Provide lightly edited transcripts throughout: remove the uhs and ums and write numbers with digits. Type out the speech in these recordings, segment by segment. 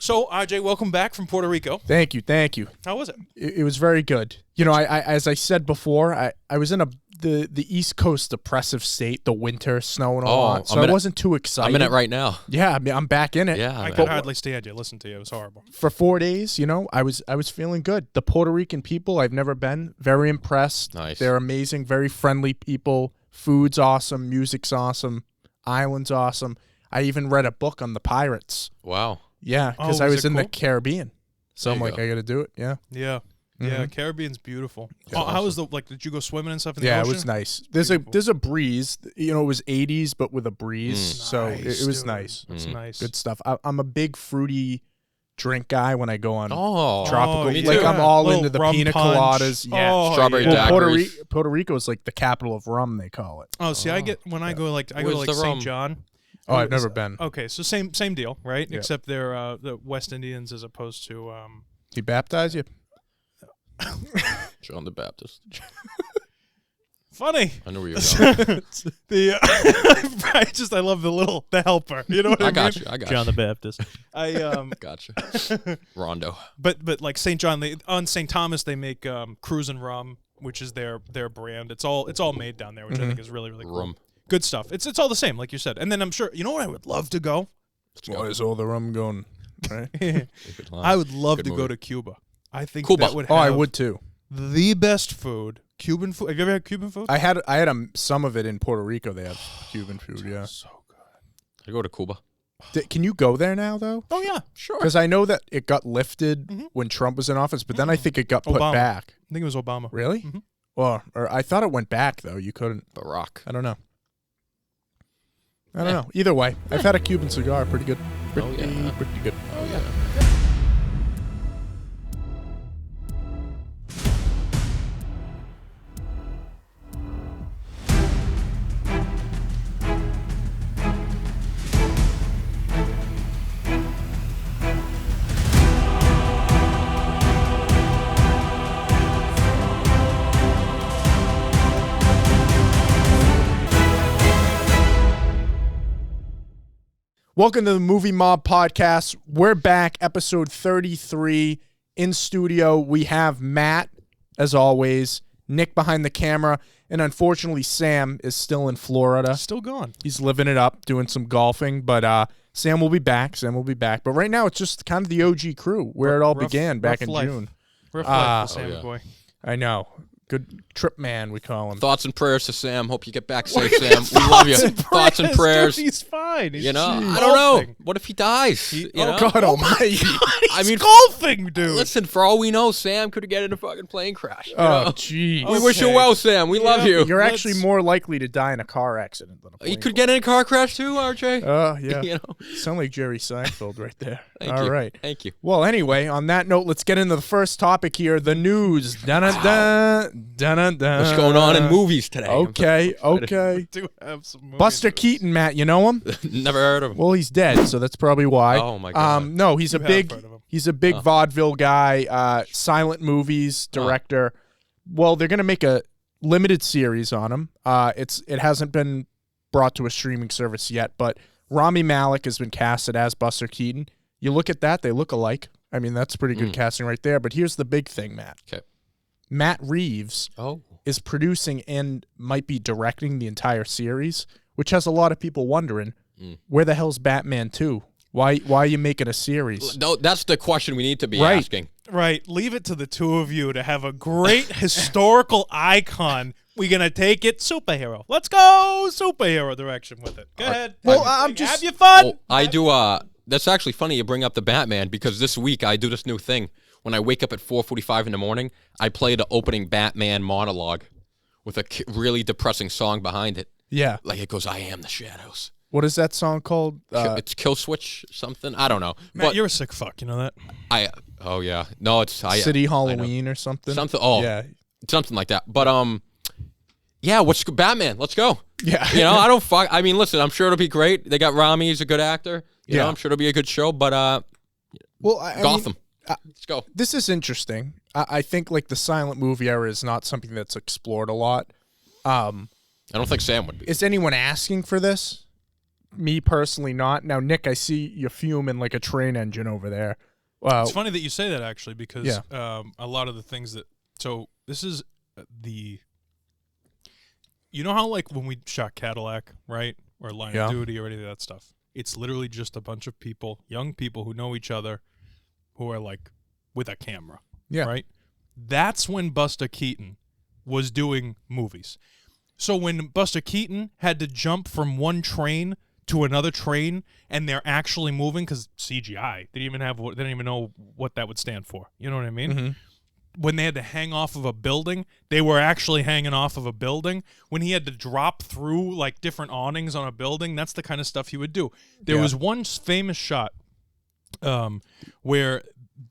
So, RJ, welcome back from Puerto Rico. Thank you. How was it? It was very good. You know, I as I said before, I was in the East Coast depressive state, the winter, snow and all that, so I wasn't too excited. I'm in it right now. Yeah, I mean, I'm back in it. Yeah, I could hardly stand you. Listen to you. It was horrible. For 4 days, you know, I was feeling good. The Puerto Rican people, I've never been, very impressed. Nice. They're amazing, very friendly people. Food's awesome, music's awesome, island's awesome. I even read a book on the pirates. Wow. Yeah, because I was in cool? the Caribbean. So I'm There you like, go. I got to do it. Yeah. Yeah. Yeah, Caribbean's beautiful. Yeah, How was did you go swimming and stuff in the Yeah, ocean? it was nice. Beautiful. There's a breeze. You know, it was 80s, but with a breeze. So Nice, it was dude. nice. That's nice. Good stuff. I'm a big fruity drink guy when I go on tropical. me Like too. I'm all Little into the rum pina punch. coladas. Yeah. Oh, Strawberry yeah. Well, daiquiris. Puerto Rico is like the capital of rum, they call it. Oh, see, I go Where's to the St. rum? John. Oh, I've never been. Okay, so same deal, right? Yeah. Except they're the West Indians as opposed to He baptized you? John the Baptist. funny. I knew where you were going. I love the helper. You know what I I mean? got you. I got John the you. Baptist. Got you. Rondo. But like St. John, on St. Thomas they make Cruisin' Rum, which is their brand. It's all made down there, which I think is really cool. Rum. Good stuff. It's all the same, like you said. And then I'm sure what I would love to go. Why is all the rum going? Right? I would love Good to movie. go to Cuba. I think Cuba. that would have Oh, I would too. the best food. Cuban food. Have you ever had Cuban food? I had some of it in Puerto Rico. They have Cuban food, yeah. So good. I go to Cuba. Can you go there now, though? Oh yeah, sure. Because I know that it got lifted when Trump was in office, but then I think it got put Obama. back. I think it was Obama. Really? Mhm. Well, or I thought it went back, though. You couldn't. Barack. I don't know. I don't know. Either way, I've had a Cuban cigar. Pretty good. Pretty good. Oh, yeah. Welcome to the Movie Mob Podcast. We're back, episode 33. In studio, we have Matt, as always, Nick behind the camera, and unfortunately, Sam is still in Florida. Still gone. He's living it up, doing some golfing, but Sam will be back. But right now, it's just kind of the OG crew, where it all began back in life. June. Rough life for Sammy yeah. boy. I know. Good trip man, we call him. Thoughts and prayers to Sam. Hope you get back safe, Sam. We love you. Thoughts and prayers. Dude, he's fine. He's You know, golfing. I don't know. What if he dies? You know? God almighty. I mean, golfing, dude. listen, for all we know, Sam could get in a fucking plane crash. You Oh, know? jeez. We wish you Okay. well, Sam. We love you. You're actually Let's- more likely to die in a car accident than a plane You could get in a car crash too, RJ. yeah. You know. Sound like Jerry Seinfeld right there. Thank All you. right. Thank you. Well, anyway, on that note, let's get into the first topic here, the news. Dun-dun-dun, dun-dun-dun. What's going on in movies today? Okay. do have some movies Buster in it. Keaton, Matt, you know him? Never heard of him. Well, he's dead, so that's probably why. Oh, my God. No, he's You a have big heard of him. vaudeville guy, silent movies director. Well, they're going to make a limited series on him. It hasn't been brought to a streaming service yet, but Rami Malek has been casted as Buster Keaton. You look at that, they look alike. I mean, that's pretty good casting right there, but here's the big thing, Matt. Okay. Matt Reeves Oh. is producing and might be directing the entire series, which has a lot of people wondering, where the hell's Batman 2? Why are you making a series? No, that's the question we need to be Right. asking. Right. Leave it to the two of you to have a great historical icon. We're going to take it superhero. Let's go superhero direction with it. Go ahead. Well, I'm just- Have your fun. Oh, I do. That's actually funny you bring up the Batman because this week I do this new thing. When I wake up at 4:45 in the morning, I play the opening Batman monologue with a really depressing song behind it. Yeah. Like it goes, "I am the shadows." What is that song called? It's Kill Switch something. I don't know. Matt, but you're a sick fuck. You know that? oh yeah. No, it's City Halloween or something? Something. Oh, Yeah. something like that. But yeah. What's Batman? Let's go. Yeah. You know, I don't fuck. I mean, listen, I'm sure it'll be great. They got Rami. He's a good actor. You know, Yeah. I'm sure it'll be a good show. But Well, I Gotham. mean, Let's go. this is interesting. I think like the silent movie era is not something that's explored a lot. I don't think Sam would be. Is anyone asking for this? Me personally, not. Now, Nick, I see you fuming like a train engine over there. It's funny that you say that, actually, because Yeah. a lot of the things that... So this is the... You know how, like, when we shot Cadillac, right? Or Line of Duty or any of that stuff? It's literally just a bunch of people, young people who know each other, who are, like, with a camera. Yeah. Right? That's when Buster Keaton was doing movies. So when Buster Keaton had to jump from one train to another train, and they're actually moving because CGI, they didn't even know what that would stand for. You know what I mean? Mm-hmm. When they had to hang off of a building, they were actually hanging off of a building. When he had to drop through like different awnings on a building, that's the kind of stuff he would do. There was one famous shot where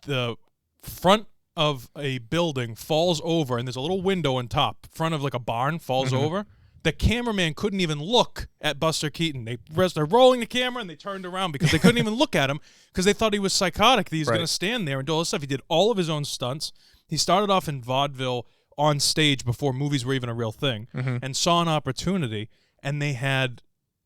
the front of a building falls over, and there's a little window on top, front of like a barn falls over. The cameraman couldn't even look at Buster Keaton. They're rolling the camera, and they turned around because they couldn't even look at him because they thought he was psychotic, that he was going to stand there and do all this stuff. He did all of his own stunts. He started off in vaudeville on stage before movies were even a real thing, and saw an opportunity, and they had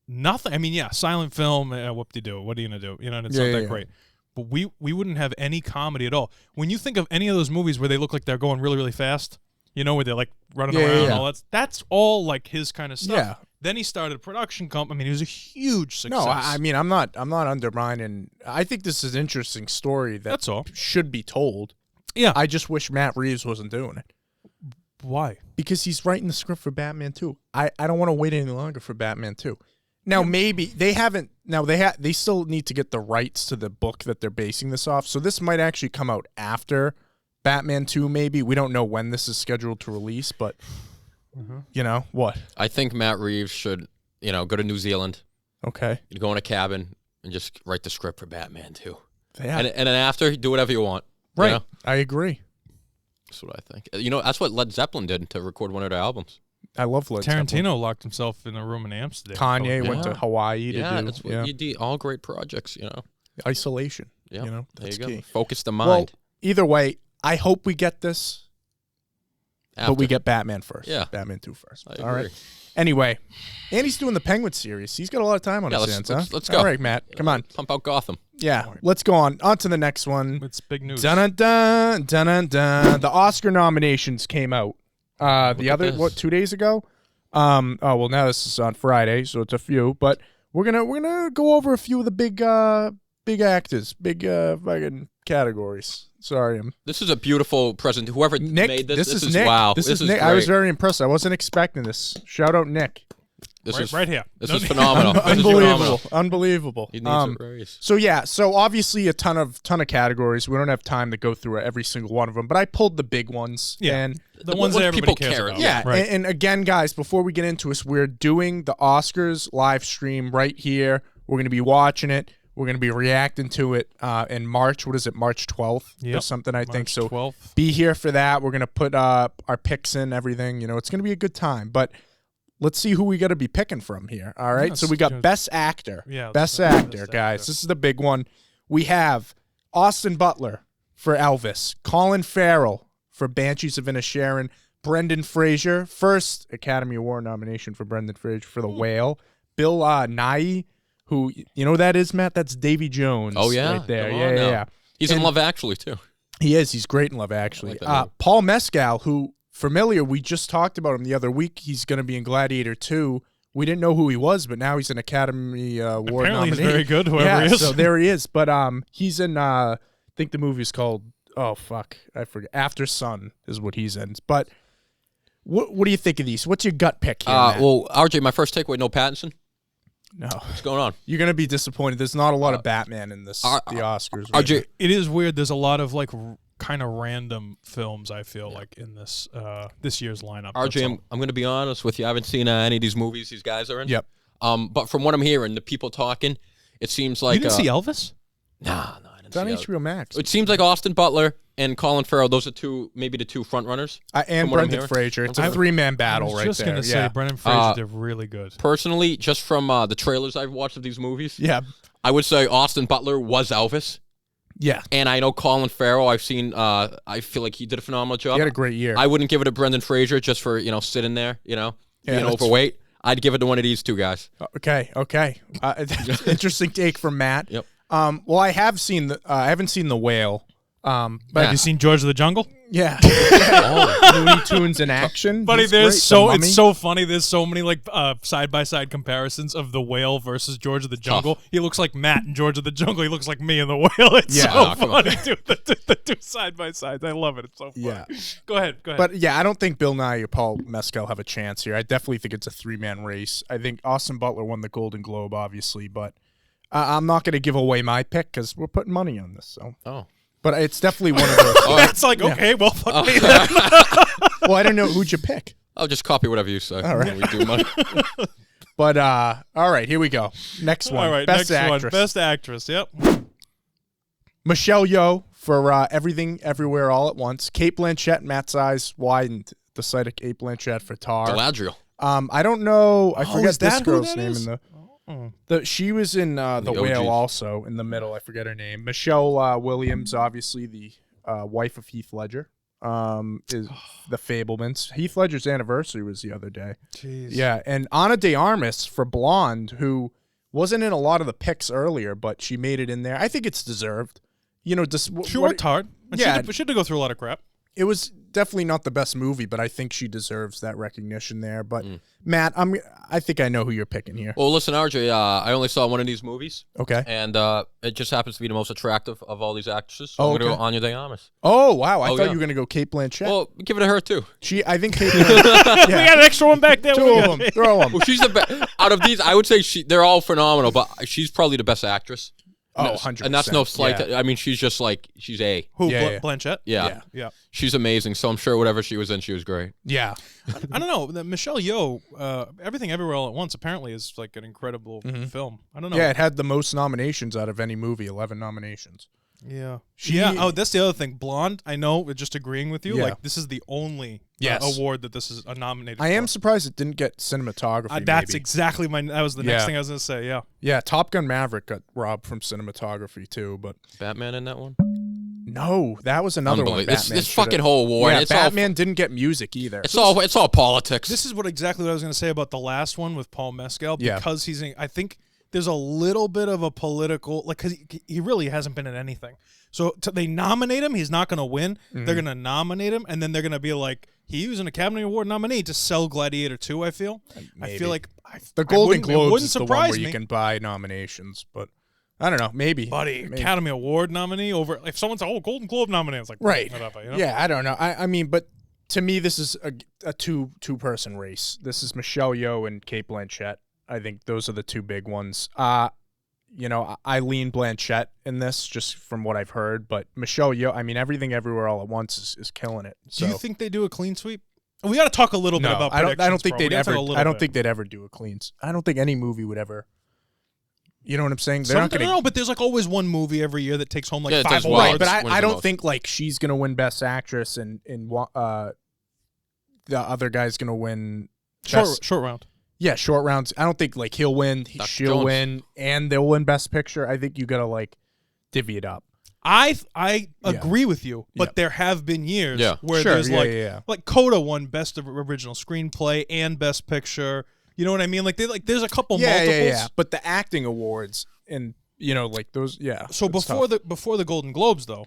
nothing. I mean, silent film, whoop-de-doo. What are you going to do? You know, and it's not that great. But we wouldn't have any comedy at all. When you think of any of those movies where they look like they're going really, really fast, you know, where they're like running around and all that's all like his kind of stuff. Yeah. Then he started a production company. I mean, he was a huge success. No, I mean, I'm not undermining. I think this is an interesting story that's all. Should be told. Yeah. I just wish Matt Reeves wasn't doing it. Why? Because he's writing the script for Batman 2. I don't want to wait any longer for Batman 2. Now, maybe they haven't. Now, they still need to get the rights to the book that they're basing this off. So this might actually come out after Batman 2, maybe. We don't know when this is scheduled to release, but, you know, what? I think Matt Reeves should, go to New Zealand. Okay. You'd go in a cabin and just write the script for Batman 2. Yeah. And then after, do whatever you want. Right. You know? I agree. That's what I think. That's what Led Zeppelin did to record one of their albums. I love Led Zeppelin. Tarantino locked himself in a room in Amsterdam. Kanye went to Hawaii to do. That's what you do. All great projects, Isolation. Yeah. That's there you key. go. Focus the Well, mind. either way, I hope we get this, After. but we get Batman first. Yeah. Batman 2 first. I All right. agree. Anyway, and he's doing the Penguin series. He's got a lot of time on his hands, huh? Let's go. All right, Matt. Come on. Pump out Gotham. Yeah. Let's go on. On to the next one. It's big news. Dun-dun-dun, dun-dun-dun. The Oscar nominations came out at this. 2 days ago? Well, now this is on Friday, so it's a few, but we're gonna go over a few of the big actors, fucking categories. Sorry, This is a beautiful present. Whoever Nick. made This is Nick. wow. This is Nick. Great. I was very impressed. I wasn't expecting this. Shout out Nick. This is right here. This is phenomenal. This is Unbelievable. phenomenal. Unbelievable. He needs a raise. So obviously a ton of categories. We don't have time to go through every single one of them, but I pulled the big ones. Yeah. And The ones that everybody people cares care about. yeah, Right. and again, guys, before we get into this, we're doing the Oscars live stream right here. We're going to be watching it. We're going to be reacting to it in March. What is it, March 12th or Yep. something, I think. March So 12th. be here for that. We're going to put our picks in, everything. It's going to be a good time. But let's see who we got to be picking from here. All right. Yes, So we got yes. Best Actor. Yeah, Best let's start with Actor, Best guys. Actor. This is the big one. We have Austin Butler for Elvis, Colin Farrell for Banshees of Inisherin, Brendan Fraser, first Academy Award nomination for Brendan Fraser for The Whale, Bill Nighy, who, you know who that is, Matt? That's Davy Jones. Oh, yeah? Right there. Come on now. Yeah. He's in Love Actually, too. He is. He's great in Love Actually. like that movie. Paul Mescal, who, familiar, we just talked about him the other week. He's going to be in Gladiator 2. We didn't know who he was, but now he's an Academy Award Apparently nominee. he's very good, whoever he is. So there he is. But he's in, I think the movie's called, I forget. After Sun is what he's in. But what do you think of these? What's your gut pick here, Matt? Well, RJ, my first takeaway, no Pattinson. No. What's going on? You're going to be disappointed. There's not a lot of Batman in the Oscars. Right RJ, It is weird. There's a lot of like kind of random films, I feel like, in this this year's lineup. RJ, I'm going to be honest with you. I haven't seen any of these movies these guys are in. Yep. But from what I'm hearing, the people talking, it seems like you didn't see Elvis? Nah, I didn't It's on see that. HBO Max. It seems like Austin Butler and Colin Farrell. Those are maybe the two front runners. And from what I'm Brendan hearing. Fraser. It's I a was three-man battle right there. I was just gonna say, Brendan Fraser did really good. Personally, just from the trailers I've watched of these movies, Yeah. I would say Austin Butler was Elvis. Yeah. And I know Colin Farrell. I've seen. I feel like he did a phenomenal job. He had a great year. I wouldn't give it to Brendan Fraser just for sitting there, being that's- overweight. I'd give it to one of these two guys. Okay. Interesting take from Matt. Yep. Well, I haven't seen The Whale. But Have you seen George of the Jungle? yeah. Oh. Looney Tunes in action. Buddy, He's great. it's so Mummy. funny. There's so many like side by side comparisons of The Whale versus George of the Jungle. He looks like Matt in George of the Jungle. He looks like me in The Whale. It's Yeah. so Come on. funny, dude. The two side by sides. I love it. It's so funny. Yeah. Go ahead. But yeah, I don't think Bill Nye or Paul Mescal have a chance here. I definitely think it's a 3-man race. I think Austin Butler won the Golden Globe, obviously, but I'm not going to give away my pick because we're putting money on this. So, Oh. but it's definitely one of those. That's like, okay, well, fuck me then. Well, I don't know who'd you pick. I'll just copy whatever you say. All right. We do money. But all right, here we go. Next one. All right, Best next actress. one. Best actress. Yep. Michelle Yeoh for Everything Everywhere All at Once. Kate Blanchett, Matt's eyes widened the sight of Kate Blanchett for Tar. Galadriel. I don't know. I Oh, forget is this that who girl's that name is? in Oh. she was in The OGs. Whale also in the middle. I forget her name. Michelle Williams, obviously the wife of Heath Ledger. Is the Fablemans. Heath Ledger's anniversary was the other day. Jeez. Yeah, and Ana de Armas for Blonde, who wasn't in a lot of the picks earlier, but she made it in there. I think it's deserved. You know, She worked hard. And Yeah. she had to go through a lot of crap. it was definitely not the best movie, but I think she deserves that recognition there. But Matt, I think I know who you're picking here. Well, listen, RJ, I only saw one of these movies, Okay. and it just happens to be the most attractive of all these actresses. So Oh, I'm going to okay. go Anya de Armas. Oh wow! I Oh, thought yeah. you were gonna go Kate Blanchett. Well, give it to her, too. I think Kate Blanchett. We got an extra one back there. Two of them. Throw them. Well, she's the best. Out of these, I would say they're all phenomenal, but she's probably the best actress. Oh, 100%. And that's no slight. Yeah. I mean, she's just like, she's A. Who? Yeah, yeah. Blanchett? Yeah. Yeah. She's amazing. So I'm sure whatever she was in, she was great. Yeah. I don't know. The Michelle Yeoh, Everything Everywhere All at Once apparently is like an incredible film. I don't know. Yeah, it had the most nominations out of any movie, 11 nominations. Yeah. She- Yeah. Oh, that's the other thing. Blonde, I know, just agreeing with you. Yeah. Like, this is the only Yes. award that this is nominated I am for. surprised it didn't get cinematography. That's maybe. exactly that was the next Yeah. thing I was going to say. Yeah. Yeah, Top Gun Maverick got robbed from cinematography too, but Batman in that one? no, that was another one. Unbelievable. Batman This should've- fucking whole award. Yeah, it's Batman didn't get music either. It's all politics. This is exactly what I was going to say about the last one with Paul Mescal. Yeah. Because I think there's a little bit of a political, like, because he really hasn't been in anything. So they nominate him, he's not going to win. Mm-hmm. They're going to nominate him, and then they're going to be like, he was an Academy Award nominee to sell Gladiator 2, I feel. I Maybe. feel like The Golden it Globes wouldn't is the one surprise where you me. can buy nominations, but I don't know, maybe. Buddy, Maybe. Academy Award nominee over, if someone said, oh, Golden Globe nominee, it's like, Right. whatever, you know? Yeah, I don't know. I mean, but to me, this is a two-person race. This is Michelle Yeoh and Kate Blanchett. I think those are the two big ones. You know, I lean Blanchett in this just from what I've heard, but Michelle Yeoh, I mean, Everything Everywhere All at Once is killing it. So. Do you think they do a clean sweep? We got to talk a little bit No, about I don't predictions, think bro. We they'd gotta talk ever. a little I don't bit. think they'd ever do a cleans. I don't think any movie would ever. You know what I'm saying? They're not Something, going no, but there's like always one movie every year that takes home like Yeah, it 5 does awards. well. right, but Wins I the don't most. think like she's gonna win Best Actress and the other guy's gonna win. Short round. Yeah, short rounds. I don't think like he'll win, she'll Jones. win, and they'll win Best Picture. I think you gotta like divvy it up. I agree with you, but Yeah. there have been years Yeah. where Sure, there's yeah. like Coda won Best of Original Screenplay and Best Picture. You know what I mean? Like there's a couple multiples. Yeah. But the acting awards and like those, yeah. So it's before tough. the Golden Globes though,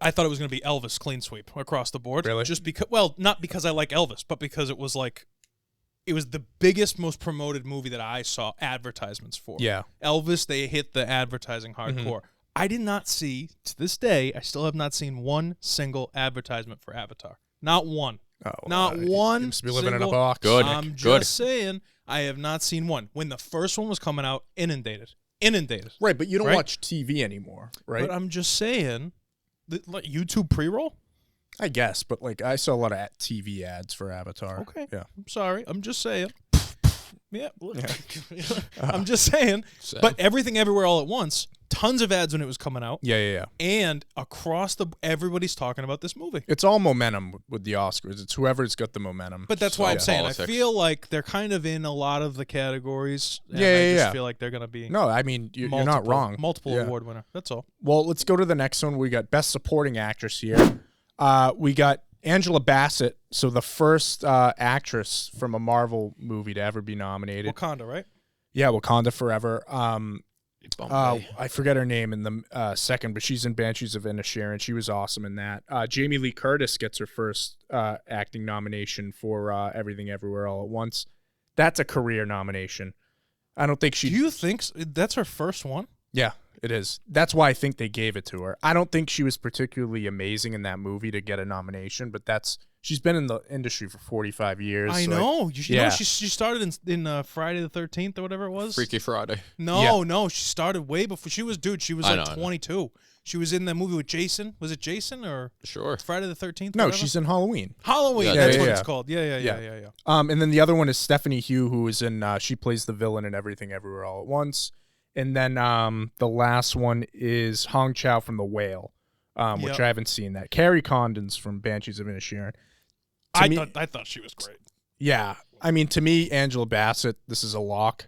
I thought it was going to be Elvis clean sweep across the board. Really? Just because, well, not because I like Elvis, but because it was the biggest, most promoted movie that I saw advertisements for. Yeah. Elvis, they hit the advertising hardcore. I did not see, to this day, I still have not seen one single advertisement for Avatar. Not one. Oh, Not you one must be living in a single- box. Good. I'm just Good. saying, I have not seen one. When the first one was coming out, inundated. Right, but you don't Right? watch TV anymore, right? But I'm just saying, like YouTube pre-roll? I guess, but like I saw a lot of TV ads for Avatar. Okay. Yeah. I'm sorry. I'm just saying. Yeah. I'm just saying. Sad. But Everything Everywhere All at Once, tons of ads when it was coming out. Yeah. And across everybody's talking about this movie. It's all momentum with the Oscars. It's whoever's got the momentum. But that's So why I'm saying politics. I feel like they're kind of in a lot of the categories. And Yeah, I just yeah. feel like they're going to be No, I mean you're not wrong. Multiple Yeah. award winner. That's all. Well, let's go to the next one. We got Best Supporting Actress here. We got Angela Bassett, so the first actress from a Marvel movie to ever be nominated. Wakanda, right? Yeah, Wakanda Forever. Bombay. I forget her name in the second, but she's in Banshees of Inisherin. She was awesome in that. Jamie Lee Curtis gets her first acting nomination for Everything Everywhere All at Once. That's a career nomination. I don't think she... Do you think that's her first one? Yeah, it is. That's why I think they gave it to her. I don't think she was particularly amazing in that movie to get a nomination, but she's been in the industry for 45 years. I so know. You know, yeah. she started in Friday the 13th or whatever it was. Freaky Friday. No, she started way before. She was I like know. 22. She was in that movie with Jason. Was it Jason or Sure. Friday the 13th? No, whatever? she's in Halloween. Halloween. Yeah, That's yeah, what yeah. it's called. Yeah. And then the other one is Stephanie Hugh, who is in, she plays the villain in Everything Everywhere All at Once. And then the last one is Hong Chow from The Whale, which I haven't seen that. Carrie Condon's from Banshees of Inisherin. I thought she was great. Yeah. I mean, to me, Angela Bassett, this is a lock.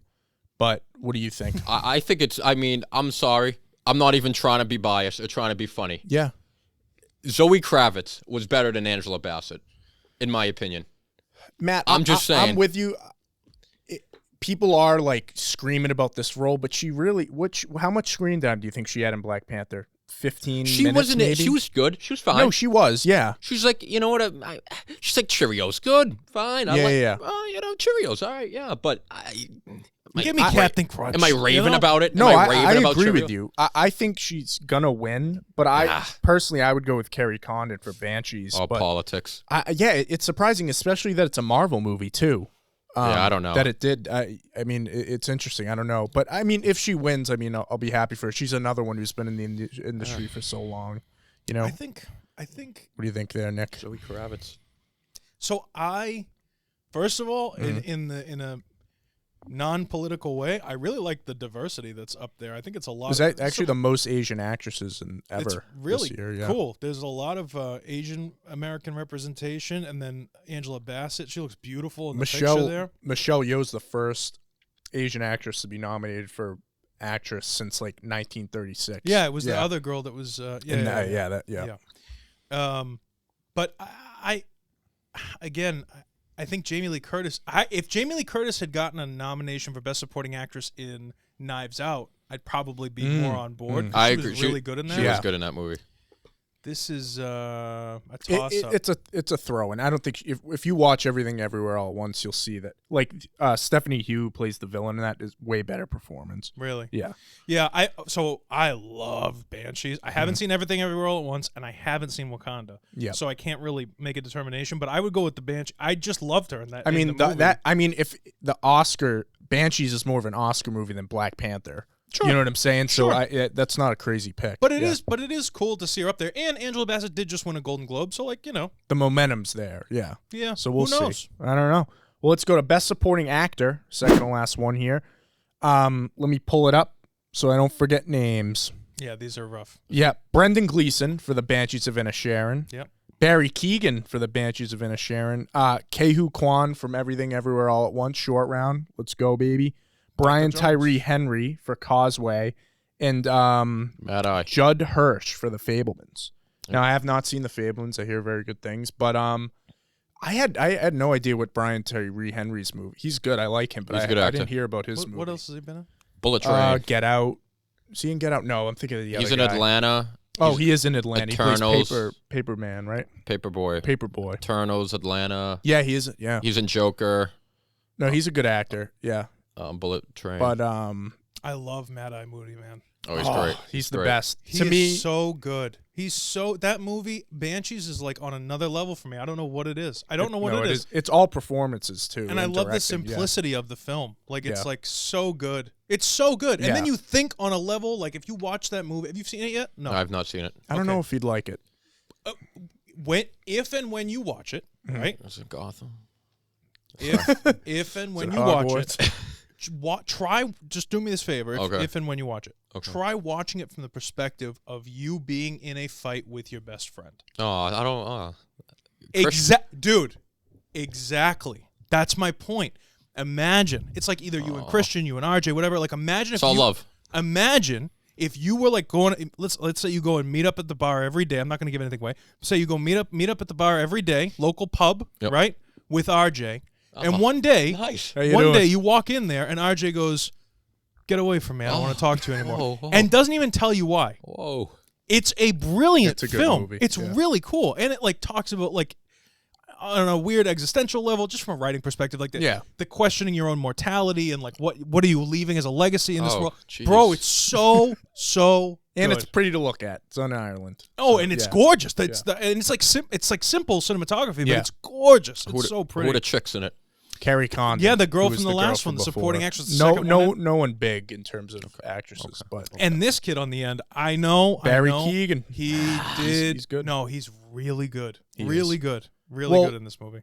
But what do you think? I think it's, I'm sorry. I'm not even trying to be biased or trying to be funny. Yeah. Zoe Kravitz was better than Angela Bassett, in my opinion. Matt, I'm just saying. I'm with you. People are like screaming about this role, but she really, how much screen time do you think she had in Black Panther? 15 She minutes, wasn't. maybe? She was good. She was fine. No, she was. Yeah. She's like, you know what? She's like Cheerios. Good, fine. I Yeah, like, yeah. Oh, you know, Cheerios. All right, yeah. But Give me Captain Crunch. Am I raving you know? about it? No, Am I raving about agree Cheerios? with you. I think she's gonna win, but personally, I would go with Carrie Condon for Banshees. Oh, but politics. it's surprising, especially that it's a Marvel movie too. Yeah, I don't know. that it did. I mean, it's interesting. I don't know, but I mean, if she wins, I mean, I'll be happy for her. She's another one who's been in the industry for so long. You know, I think. what do you think there, Nick? Zoe Kravitz. So first of all, in a non-political way, I really like the diversity that's up there. I think it's a lot. Is that actually the most Asian actresses ever? It's really this year, yeah. cool. There's a lot of Asian American representation, and then Angela Bassett. She looks beautiful in the picture there. Michelle Yeoh's the first Asian actress to be nominated for actress since like 1936. Yeah, it was the other girl that was. Yeah. But I think Jamie Lee Curtis. If Jamie Lee Curtis had gotten a nomination for Best Supporting Actress in Knives Out, I'd probably be more on board. I She agree. was really good in that. She was good in that movie. This is a toss-up. It's a throw, and I don't think if you watch Everything Everywhere All at Once, you'll see that like Stephanie Hugh plays the villain, and that is way better performance. Really? Yeah. Yeah. I love Banshees. I haven't seen Everything Everywhere All at Once, and I haven't seen Wakanda. Yeah. So I can't really make a determination, but I would go with the Banshee. I just loved her in that. I mean, in the movie. if the Oscar Banshees is more of an Oscar movie than Black Panther. Sure. You know what I'm saying? Sure. So that's not a crazy pick. But it is cool to see her up there. And Angela Bassett did just win a Golden Globe, so like, you know. The momentum's there. Yeah. Yeah. So we'll who knows? see. I don't know. Well, let's go to Best Supporting Actor, second to last one here. Let me pull it up so I don't forget names. Yeah, these are rough. Yeah, Brendan Gleeson for the Banshees of Inisherin. Yep. Barry Keoghan for the Banshees of Inisherin. Kehu Kwan from Everything Everywhere All at Once, short round. Let's go, baby. Brian Tyree Henry for Causeway. And Mad Eye. Judd Hirsch for The Fablemans. Now, I have not seen The Fablemans. I hear very good things. But I had no idea what Brian Tyree Henry's movie. He's good. I like him, but He's a good I actor. didn't hear about his movie. What else has he been in? Bullet Train. Get Out. Is he in Get Out? No, I'm thinking of the other He's in guy. Atlanta. Oh, he is in Atlanta. Eternals. He plays Paperman, right? Paperboy. Paperboy. Eternals, Atlanta. Yeah, he is. Yeah. He's in Joker. No, he's a good actor. Yeah. Bullet Train. But I love Mad Eye Moody, man. oh, he's great. He's the great. best. He To is me, so good. That movie, Banshees, is like on another level for me. I don't know what it is. I don't know what it is. It's all performances too. And I love the directing, yeah. simplicity of the film. Like, it's Yeah. like so good. It's so good. And Yeah. then you think on a level, like if you watch that movie, have you seen it yet? No. I've not seen it. I don't know if he'd like it. If and when you watch it, right? Is it Gotham? If and when it you watch Hogwarts? it, just do me this favor. Okay. If and when you watch it, Okay. try watching it from the perspective of you being in a fight with your best friend. Oh, I don't. Dude, exactly. That's my point. Imagine it's like either you and Christian, you and RJ, whatever. Like imagine It's all love. Imagine If you were like going, let's say you go and meet up at the bar every day. I'm not going to give anything away. Say you go meet up at the bar every day, local pub, right, with RJ. And one day, you walk in there and RJ goes, "Get away from me! I don't want to talk to you anymore," and doesn't even tell you why. Whoa. It's a brilliant film. Movie. It's really cool, and it like talks about like on a weird existential level, just from a writing perspective, like the questioning your own mortality and like what are you leaving as a legacy in this world, bro. It's so and good. it's pretty to look at. It's on Ireland. Oh, and it's gorgeous. And it's like simple cinematography, but it's gorgeous. It's so pretty. Who are the chicks in it? Carrie Condon. Yeah, the girl from the last one, the supporting actress. The no one big in terms of actresses, but and this kid on the end, I know Barry Keoghan. He did. He's good. No, he's really good. He really is. good. Really good in this movie.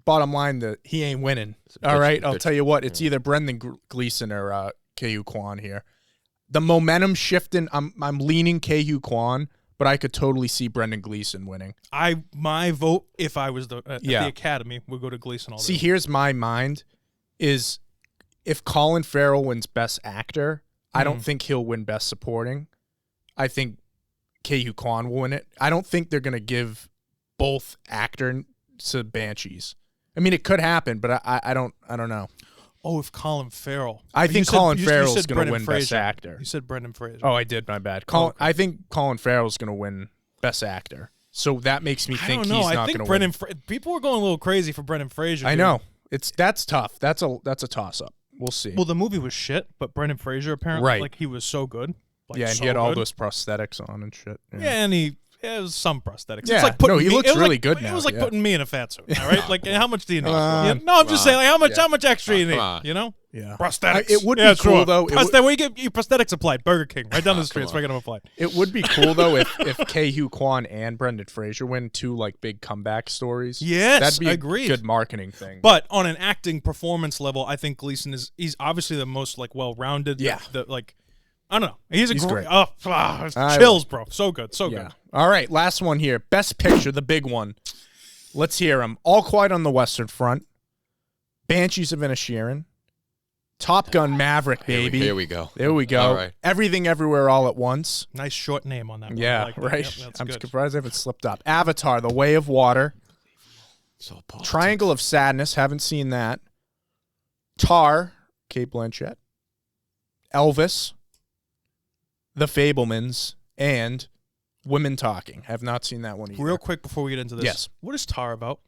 Bottom line, that he ain't winning. All right, I'll tell you what. It's either Brendan Gleeson or K.U. Kwan here. The momentum shifting. I'm leaning K.U. Kwan, but I could totally see Brendan Gleeson winning. My vote, if I was at the Academy, would go to Gleeson all day. See, here's my mind: is if Colin Farrell wins Best Actor, I don't think he'll win Best Supporting. I think K.U. Kwan will win it. I don't think they're gonna give both actor to Banshees. I mean, it could happen, but I don't know. Oh, if Colin Farrell. I think Colin Farrell's going to win Best Actor. You said Brendan Fraser. Oh, I did. My bad. I think Colin Farrell's going to win Best Actor. So that makes me think he's not going to win. People were going a little crazy for Brendan Fraser. I know. That's tough. That's a toss-up. We'll see. Well, the movie was shit, but Brendan Fraser apparently, like, he was so good. Like, and he had all those prosthetics on and shit. Yeah, and he has some prosthetics. Yeah, it's like putting he looks really good now. It was like putting me in a fat suit, all right? Like, how much do you need? No, I'm just saying, like, how much extra you need, you know? Yeah. Prosthetics. It would be cool, though. Where you get your prosthetics applied? Burger King, right down the street. That's where I get them applied. It would be cool, though, if K.U. Kwan and Brendan Fraser win two, like, big comeback stories. Yes, that'd be agreed. A good marketing thing. But on an acting performance level, I think Gleeson he's obviously the most, like, well-rounded. Yeah. I don't know. He's great. Oh, chills, bro. So good. So good. All right, last one here. Best Picture, the big one. Let's hear them. All Quiet on the Western Front, Banshees of Inisherin, Top Gun Maverick, baby. Here we go. There we go. All right. Everything Everywhere All at Once. Nice short name on that one. Yeah, like right. Yep, I'm good. surprised I haven't slipped up. Avatar, The Way of Water. So politics. Triangle of Sadness, haven't seen that. Tar, Cate Blanchett. Elvis, The Fabelmans, and Women Talking. Have not seen that one either. Real quick before we get into this. Yes. What is Tar about?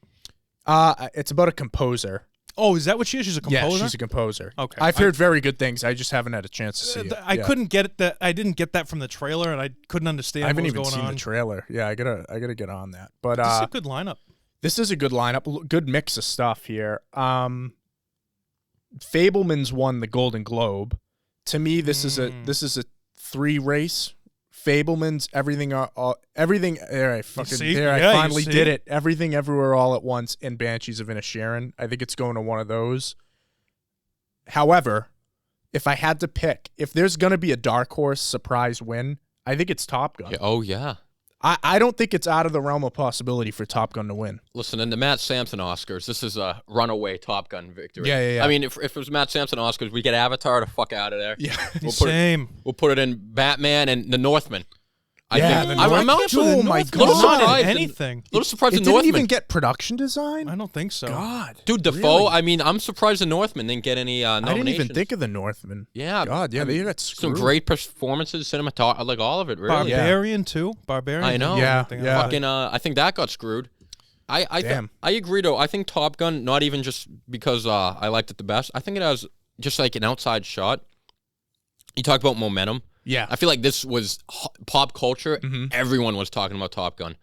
It's about a composer. Oh, is that what she is? She's a composer? Yeah, she's a composer. Okay. I've heard very good things. I just haven't had a chance to see it. I couldn't get it. I didn't get that from the trailer, and I couldn't understand I haven't what even was going seen on. the trailer. Yeah, I gotta get on that. But This is a good lineup. This is a good lineup. Good mix of stuff here. Fabelmans won the Golden Globe. To me, this is a 3-race. Fabelmans, everything. There, I finally did it. Everything, Everywhere, All at Once, and Banshees of Inisherin. I think it's going to one of those. However, if I had to pick, if there's going to be a dark horse surprise win, I think it's Top Gun. Yeah, oh yeah. I don't think it's out of the realm of possibility for Top Gun to win. Listen, in the Matt Sampson Oscars, this is a runaway Top Gun victory. Yeah. I mean, if it was Matt Sampson Oscars, we get Avatar the fuck out of there. Yeah. We'll put it in Batman and The Northman. I'm oh my God. Anything. A little surprised It The didn't Northman even get production design? I don't think so. God. Dude, Defoe, I mean, I'm surprised The Northman didn't get any nominations. I didn't even think of The Northman. Yeah. God, yeah, they got screwed. Some great performances, cinematography, like all of it, really. Barbarian, too? Barbarian? I know. Yeah. Fucking, I think that got screwed. I agree, though. I think Top Gun, not even just because I liked it the best, I think it has just like an outside shot. You talk about momentum. Yeah. I feel like this was pop culture. Mm-hmm. Everyone was talking about Top Gun.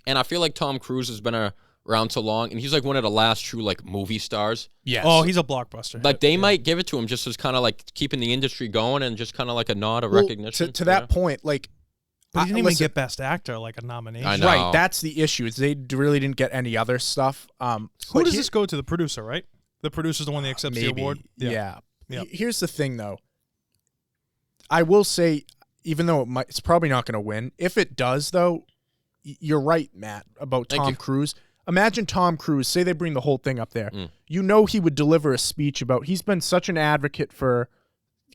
And I feel like Tom Cruise has been around so long, and he's like one of the last true like movie stars. Yes. Oh, he's a blockbuster. Like they might give it to him just as kind of like keeping the industry going and just kind of like a nod of recognition. To that point, like, but he didn't even get Best Actor, like a nomination. I know. Right, that's the issue. Is they really didn't get any other stuff. Who does this go to? The producer, right? The producer's the one that accepts the award? Yeah. Here's the thing, though. I will say, even though it's probably not going to win, if it does, though, you're right, Matt, about Tom Cruise. Imagine Tom Cruise, say they bring the whole thing up there. You know he would deliver a speech about, he's been such an advocate for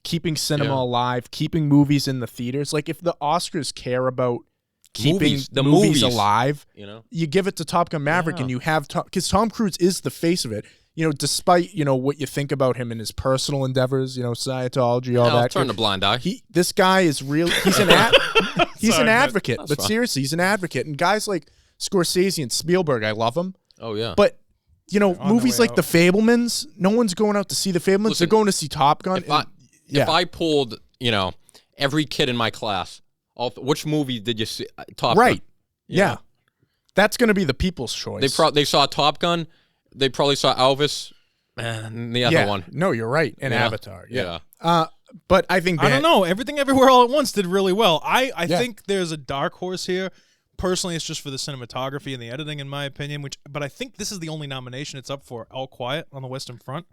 keeping cinema Yeah. alive, keeping movies in the theaters. Like if the Oscars care about keeping Movies, the movies movies. alive, You know, you give it to Top Gun Maverick, Yeah. and you have because Tom Cruise is the face of it. You know, despite what you think about him and his personal endeavors, Scientology, all I'll that. turn a blind eye. This guy is real. He's an he's Sorry, an man. advocate, but fine. seriously, he's an advocate. And guys like Scorsese and Spielberg, I love them. Oh yeah, But their movies way like out. The Fablemans, no one's going out to see The Fablemans. Listen, They're going to see Top Gun. if I and- yeah, if I pulled every kid in my class, which movie did you see? Top right, Gun. yeah. That's going to be the people's choice. They saw Top Gun. They probably saw Elvis and the other one. No, you're right. And Yeah. Avatar. Yeah. Yeah. But I think I don't know. Everything Everywhere All at Once did really well. I Yeah. think there's a dark horse here. Personally, it's just for the cinematography and the editing, in my opinion. But I think this is the only nomination it's up for. All Quiet on the Western Front.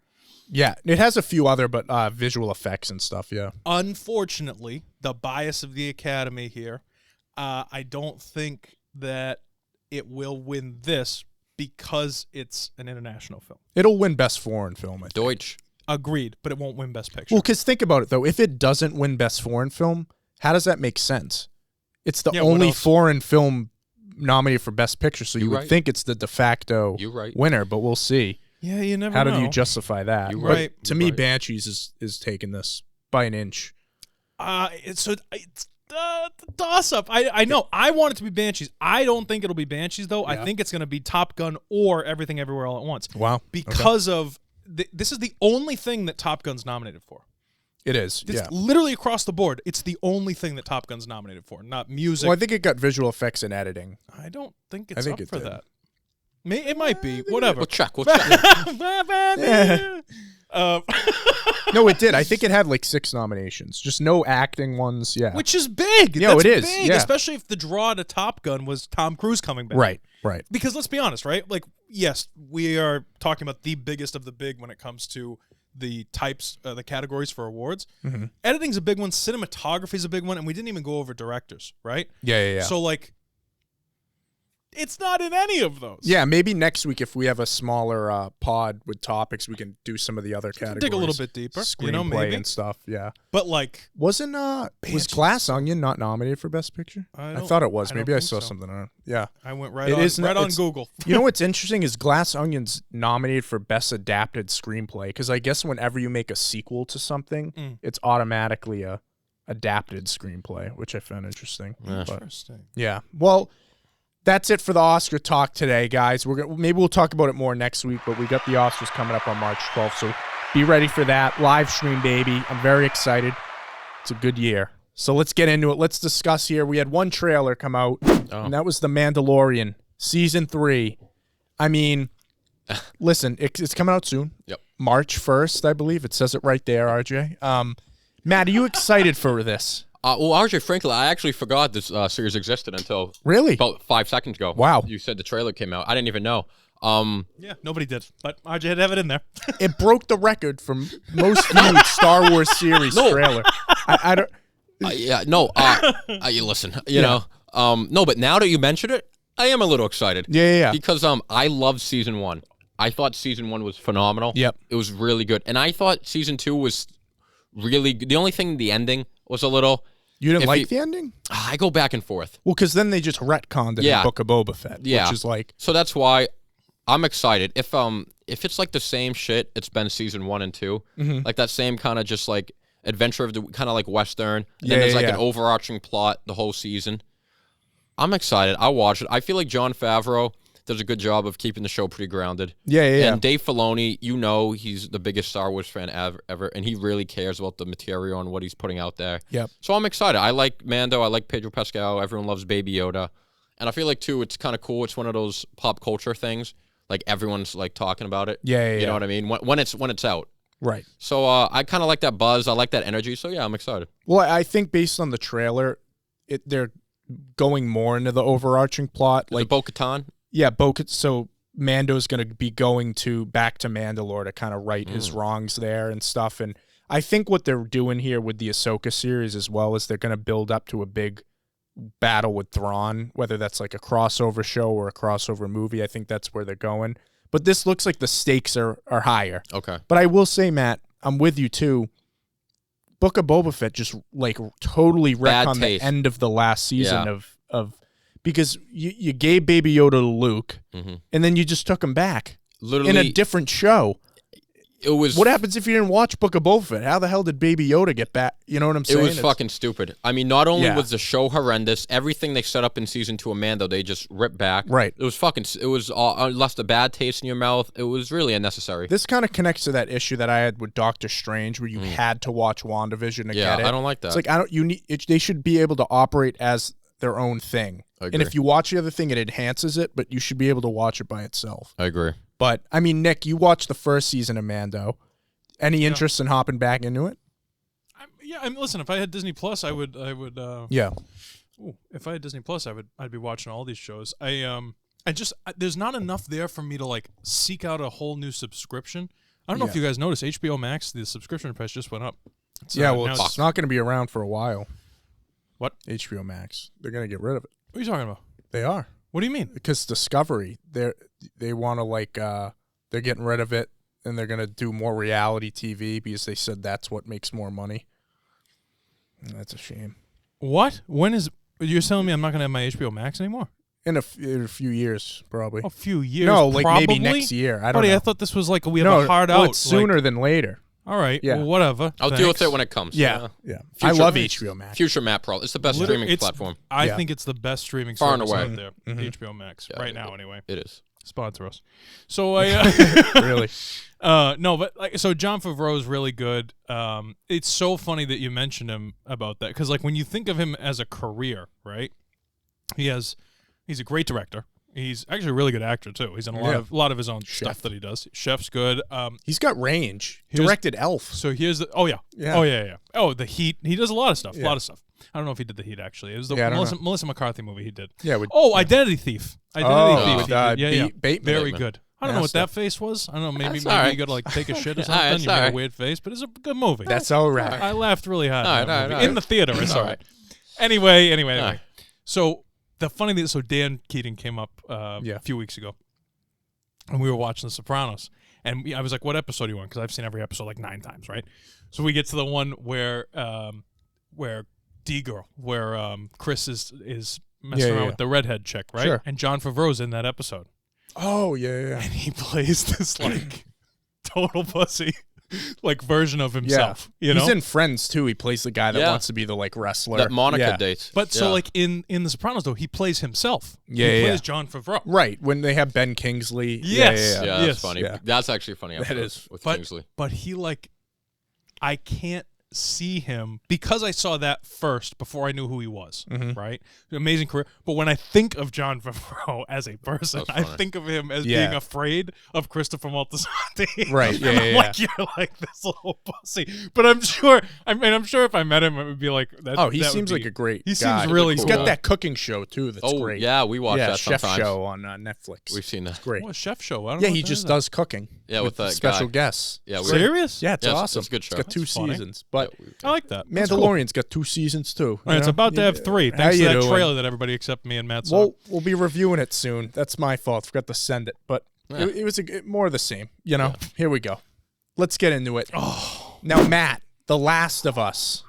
Yeah, it has a few other, but visual effects and stuff. Yeah. Unfortunately, the bias of the Academy here, I don't think that it will win this because it's an international film. It'll win Best Foreign Film, I think. Deutsch. Agreed, but it won't win Best Picture. Well, because think about it, though. If it doesn't win Best Foreign Film, how does that make sense? It's the Yeah, what only else? foreign film nominated for Best Picture, so you You're would right. think it's the de facto You're right. winner, but we'll see. Yeah, you never How know. do you justify that? You're But right. To You're me, right. Banshees is taking this by an inch. It's toss up. I know. I want it to be Banshees. I don't think it'll be Banshees though. I Yeah. think it's going to be Top Gun or Everything Everywhere All at Once. Wow. Because of this is the only thing that Top Gun's nominated for. It is. It's Yeah. literally across the board. It's the only thing that Top Gun's nominated for, not music. Well, I think it got visual effects and editing. I don't think I it's think up it for did. that. It might be. Whatever. We'll check. We'll check. No, it did. I think it had like 6 nominations. Just no acting ones. Yeah. Which is big. No, That's it is, big, yeah. especially if the draw to Top Gun was Tom Cruise coming back. Right. Right. Because let's be honest, right? Like, yes, we are talking about the biggest of the big when it comes to the types, the categories for awards. Mhm. Editing's a big one. Cinematography's a big one. And we didn't even go over directors, right? Yeah. So, like, it's not in any of those. Yeah, maybe next week if we have a smaller pod with topics, we can do some of the other categories. Dig a little bit deeper. Screenplay Maybe. and stuff. Yeah. But, like, Wasn't was Banshees. Glass Onion not nominated for Best Picture? I I don't- thought it was. I don't Maybe I think saw so. something on it. Yeah. I went right It on, is right on it's- Google. You know what's interesting is Glass Onion's nominated for Best Adapted Screenplay because I guess whenever you make a sequel to something, Mm. it's automatically a adapted screenplay, which I found interesting. Yeah. But, Interesting. yeah. Well, that's it for the Oscar talk today, guys. Maybe we'll talk about it more next week, but we got the Oscars coming up on March 12th, so be ready for that. Live stream, baby. I'm very excited. It's a good year. So let's get into it. Let's discuss here. We had one trailer come out, and that was The Mandalorian, Season 3. I mean, listen, it's coming out soon. Yep. March 1st, I believe. It says it right there, RJ. Matt, are you excited for this? Well, RJ, frankly, I actually forgot this series existed until Really? about 5 seconds ago. Wow. You said the trailer came out. I didn't even know. Yeah, nobody did. But RJ had to have it in there. It broke the record for most viewed Star Wars series trailer. I don't. Yeah, no. You listen, you know. No, but now that you mentioned it, I am a little excited. Yeah. Because I loved season 1. I thought season 1 was phenomenal. Yep. It was really good, and I thought season 2 was really good. The only thing, the ending was a little. You didn't If like you- the ending? I go back and forth. Well, because then they just retconned it Yeah. in Book of Boba Fett, Yeah. which is like, So that's why I'm excited. If it's like the same shit, it's been season 1 and 2, like that same kind of just like adventure of the kind of like Western. And then there's like an overarching plot the whole season. I'm excited. I'll watch it. I feel like Jon Favreau does a good job of keeping the show pretty grounded. Yeah. And Dave Filoni, he's the biggest Star Wars fan ever, and he really cares about the material and what he's putting out there. Yep. So I'm excited. I like Mando. I like Pedro Pascal. Everyone loves Baby Yoda. And I feel like, too, it's kind of cool. It's one of those pop culture things. Like, everyone's, like, talking about it. Yeah. You know what I mean? When it's out. Right. So I kind of like that buzz. I like that energy. So, yeah, I'm excited. Well, I think based on the trailer, they're going more into the overarching plot. Like Bo-Katan? Yeah, so Mando's going to be going back to Mandalore to kind of right his wrongs there and stuff. And I think what they're doing here with the Ahsoka series as well is they're going to build up to a big battle with Thrawn, whether that's like a crossover show or a crossover movie. I think that's where they're going. But this looks like the stakes are higher. Okay. But I will say, Matt, I'm with you too. Book of Boba Fett just like totally wrecked on taste. the end of the last season Yeah. of because you gave Baby Yoda to Luke, and then you just took him back Literally, in a different show. it was What happens if you didn't watch Book of Boba Fett? How the hell did Baby Yoda get back? You know what I'm saying? It was fucking stupid. I mean, not only Yeah. was the show horrendous, everything they set up in season 2 of Mando, they just ripped back. Right. It was fucking. It was left a bad taste in your mouth. It was really unnecessary. This kind of connects to that issue that I had with Doctor Strange, where you had to watch WandaVision to Yeah, get it. I don't like that. It's like I don't. You need. They should be able to operate as their own thing. I And agree. if you watch the other thing, it enhances it, but you should be able to watch it by itself. I agree. But I mean, Nick, you watched the first season of Mando. Any interest in hopping back into it? Listen, if I had Disney Plus, I would. Yeah. If I had Disney Plus, I'd be watching all these shows. There's not enough there for me to like seek out a whole new subscription. I don't know if you guys noticed, HBO Max, the subscription price just went up. Now It's not going to be around for a while. What? HBO Max. They're going to get rid of it. What are you talking about? They are. What do you mean? Because Discovery, they want to like they're getting rid of it, and they're going to do more reality TV because they said that's what makes more money. And that's a shame. What? When is? You're telling me I'm not going to have my HBO Max anymore? In a few years, probably. A few years. No, like probably? maybe next year. I don't Buddy, know. I thought this was like we have a hard out. It's sooner than later. All right. Yeah. Well, whatever. I'll deal with it when it comes. Yeah. Future- I love HBO Max. Future Matt Pro. It's the best streaming platform. I think it's the best streaming Far and service away. out there. HBO Max. Yeah, right now, anyway. It is. Sponsor us. So I Really? no, but like so Jon Favreau is really good. It's so funny that you mentioned him about that because like when you think of him as a career, right? He's a great director. He's actually a really good actor too. He's in a lot of his own stuff that he does. Chef's good. He's got range. Directed Elf. So here's the Yeah. Oh, The Heat. He does a lot of stuff. Yeah. A lot of stuff. I don't know if he did The Heat actually. It was the Yeah, I don't Melissa McCarthy movie he did. Yeah. Identity Thief. Identity Thief. with, he did. Bateman. Very good. I don't know what Master. that face was. I don't know. Maybe all right. you got to like take a shit or All right, something. it's You all made right. a weird face, but it's a good movie. That's all right. I laughed really hard All in right, that all movie. right. In the theater. It's all all right. Anyway. right. So the funny thing, so Dan Keaton came up a few weeks ago, and we were watching The Sopranos, and I was like, "What episode do you want?" Because I've seen every episode like 9 times, right? So we get to the one where D-Girl, where Chris is messing around with the redhead chick, right? Sure. And Jon Favreau's in that episode, Oh, yeah. and he plays this like total pussy. Like version of himself, you know. He's in Friends too. He plays the guy that Yeah. wants to be the like wrestler That Monica yeah. dates. But so Yeah. like in The Sopranos though, he plays himself. Yeah, he yeah, plays yeah. Jon Favreau. Right when they have Ben Kingsley. Yes. Yeah. Yeah, that's Yes. funny. Yeah. That's actually a funny That episode is. with But Kingsley. but he like, I can't see him because I saw that first before I knew who he was. Mm-hmm. Right, amazing career. But when I think of Jon Favreau as a person, That's I funny. think of him as Yeah. being afraid of Christopher Moltisanti. Right, And yeah, I'm yeah, like, you're like this little pussy. But I'm sure. I'm sure if I met him, it would be like that. Oh, he that would seems be- like a great He guy. seems really He's cool. got that cooking show too. That's Oh, great. yeah, we watch that chef sometimes. show on Netflix. We've seen that. Great. What, chef show? I don't Yeah, know he what just that does cooking. Yeah, with that special guy. guests. Yeah, is. we Serious? Yeah, it's Yes, awesome. it's a good show. It's got 2 That's funny. seasons, but I like that. That's cool. Mandalorian's got 2 seasons too. All right, it's about to have 3. How Thanks to you that doing? trailer that everybody except me and Matt saw. We'll be reviewing it soon. That's my fault. Forgot to send it, but Yeah. it was more of the same. You know. Here we go. Let's get into it. Oh, now Matt, The Last of Us.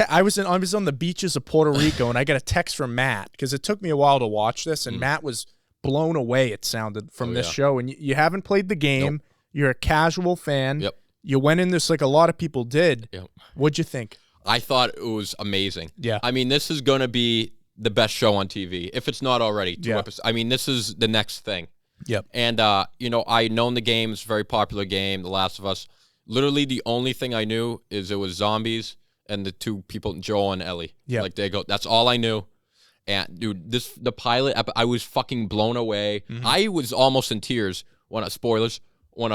I was on the beaches of Puerto Rico, and I got a text from Matt because it took me a while to watch this, and Matt was blown away. It sounded from this show, and you haven't played the game. Nope. You're a casual fan. Yep. You went in this like a lot of people did. Yep. What'd you think? I thought it was amazing. Yeah. I mean, this is going to be the best show on TV, if it's not already. 2 Yeah. episodes. I mean, this is the next thing. Yep. And, I known the game. It's a very popular game, The Last of Us. Literally, the only thing I knew is it was zombies and the 2 people, Joel and Ellie. Yeah. Like, they go. That's all I knew. And, dude, the pilot, I was fucking blown away. Mm-hmm. I was almost in tears when, spoilers, when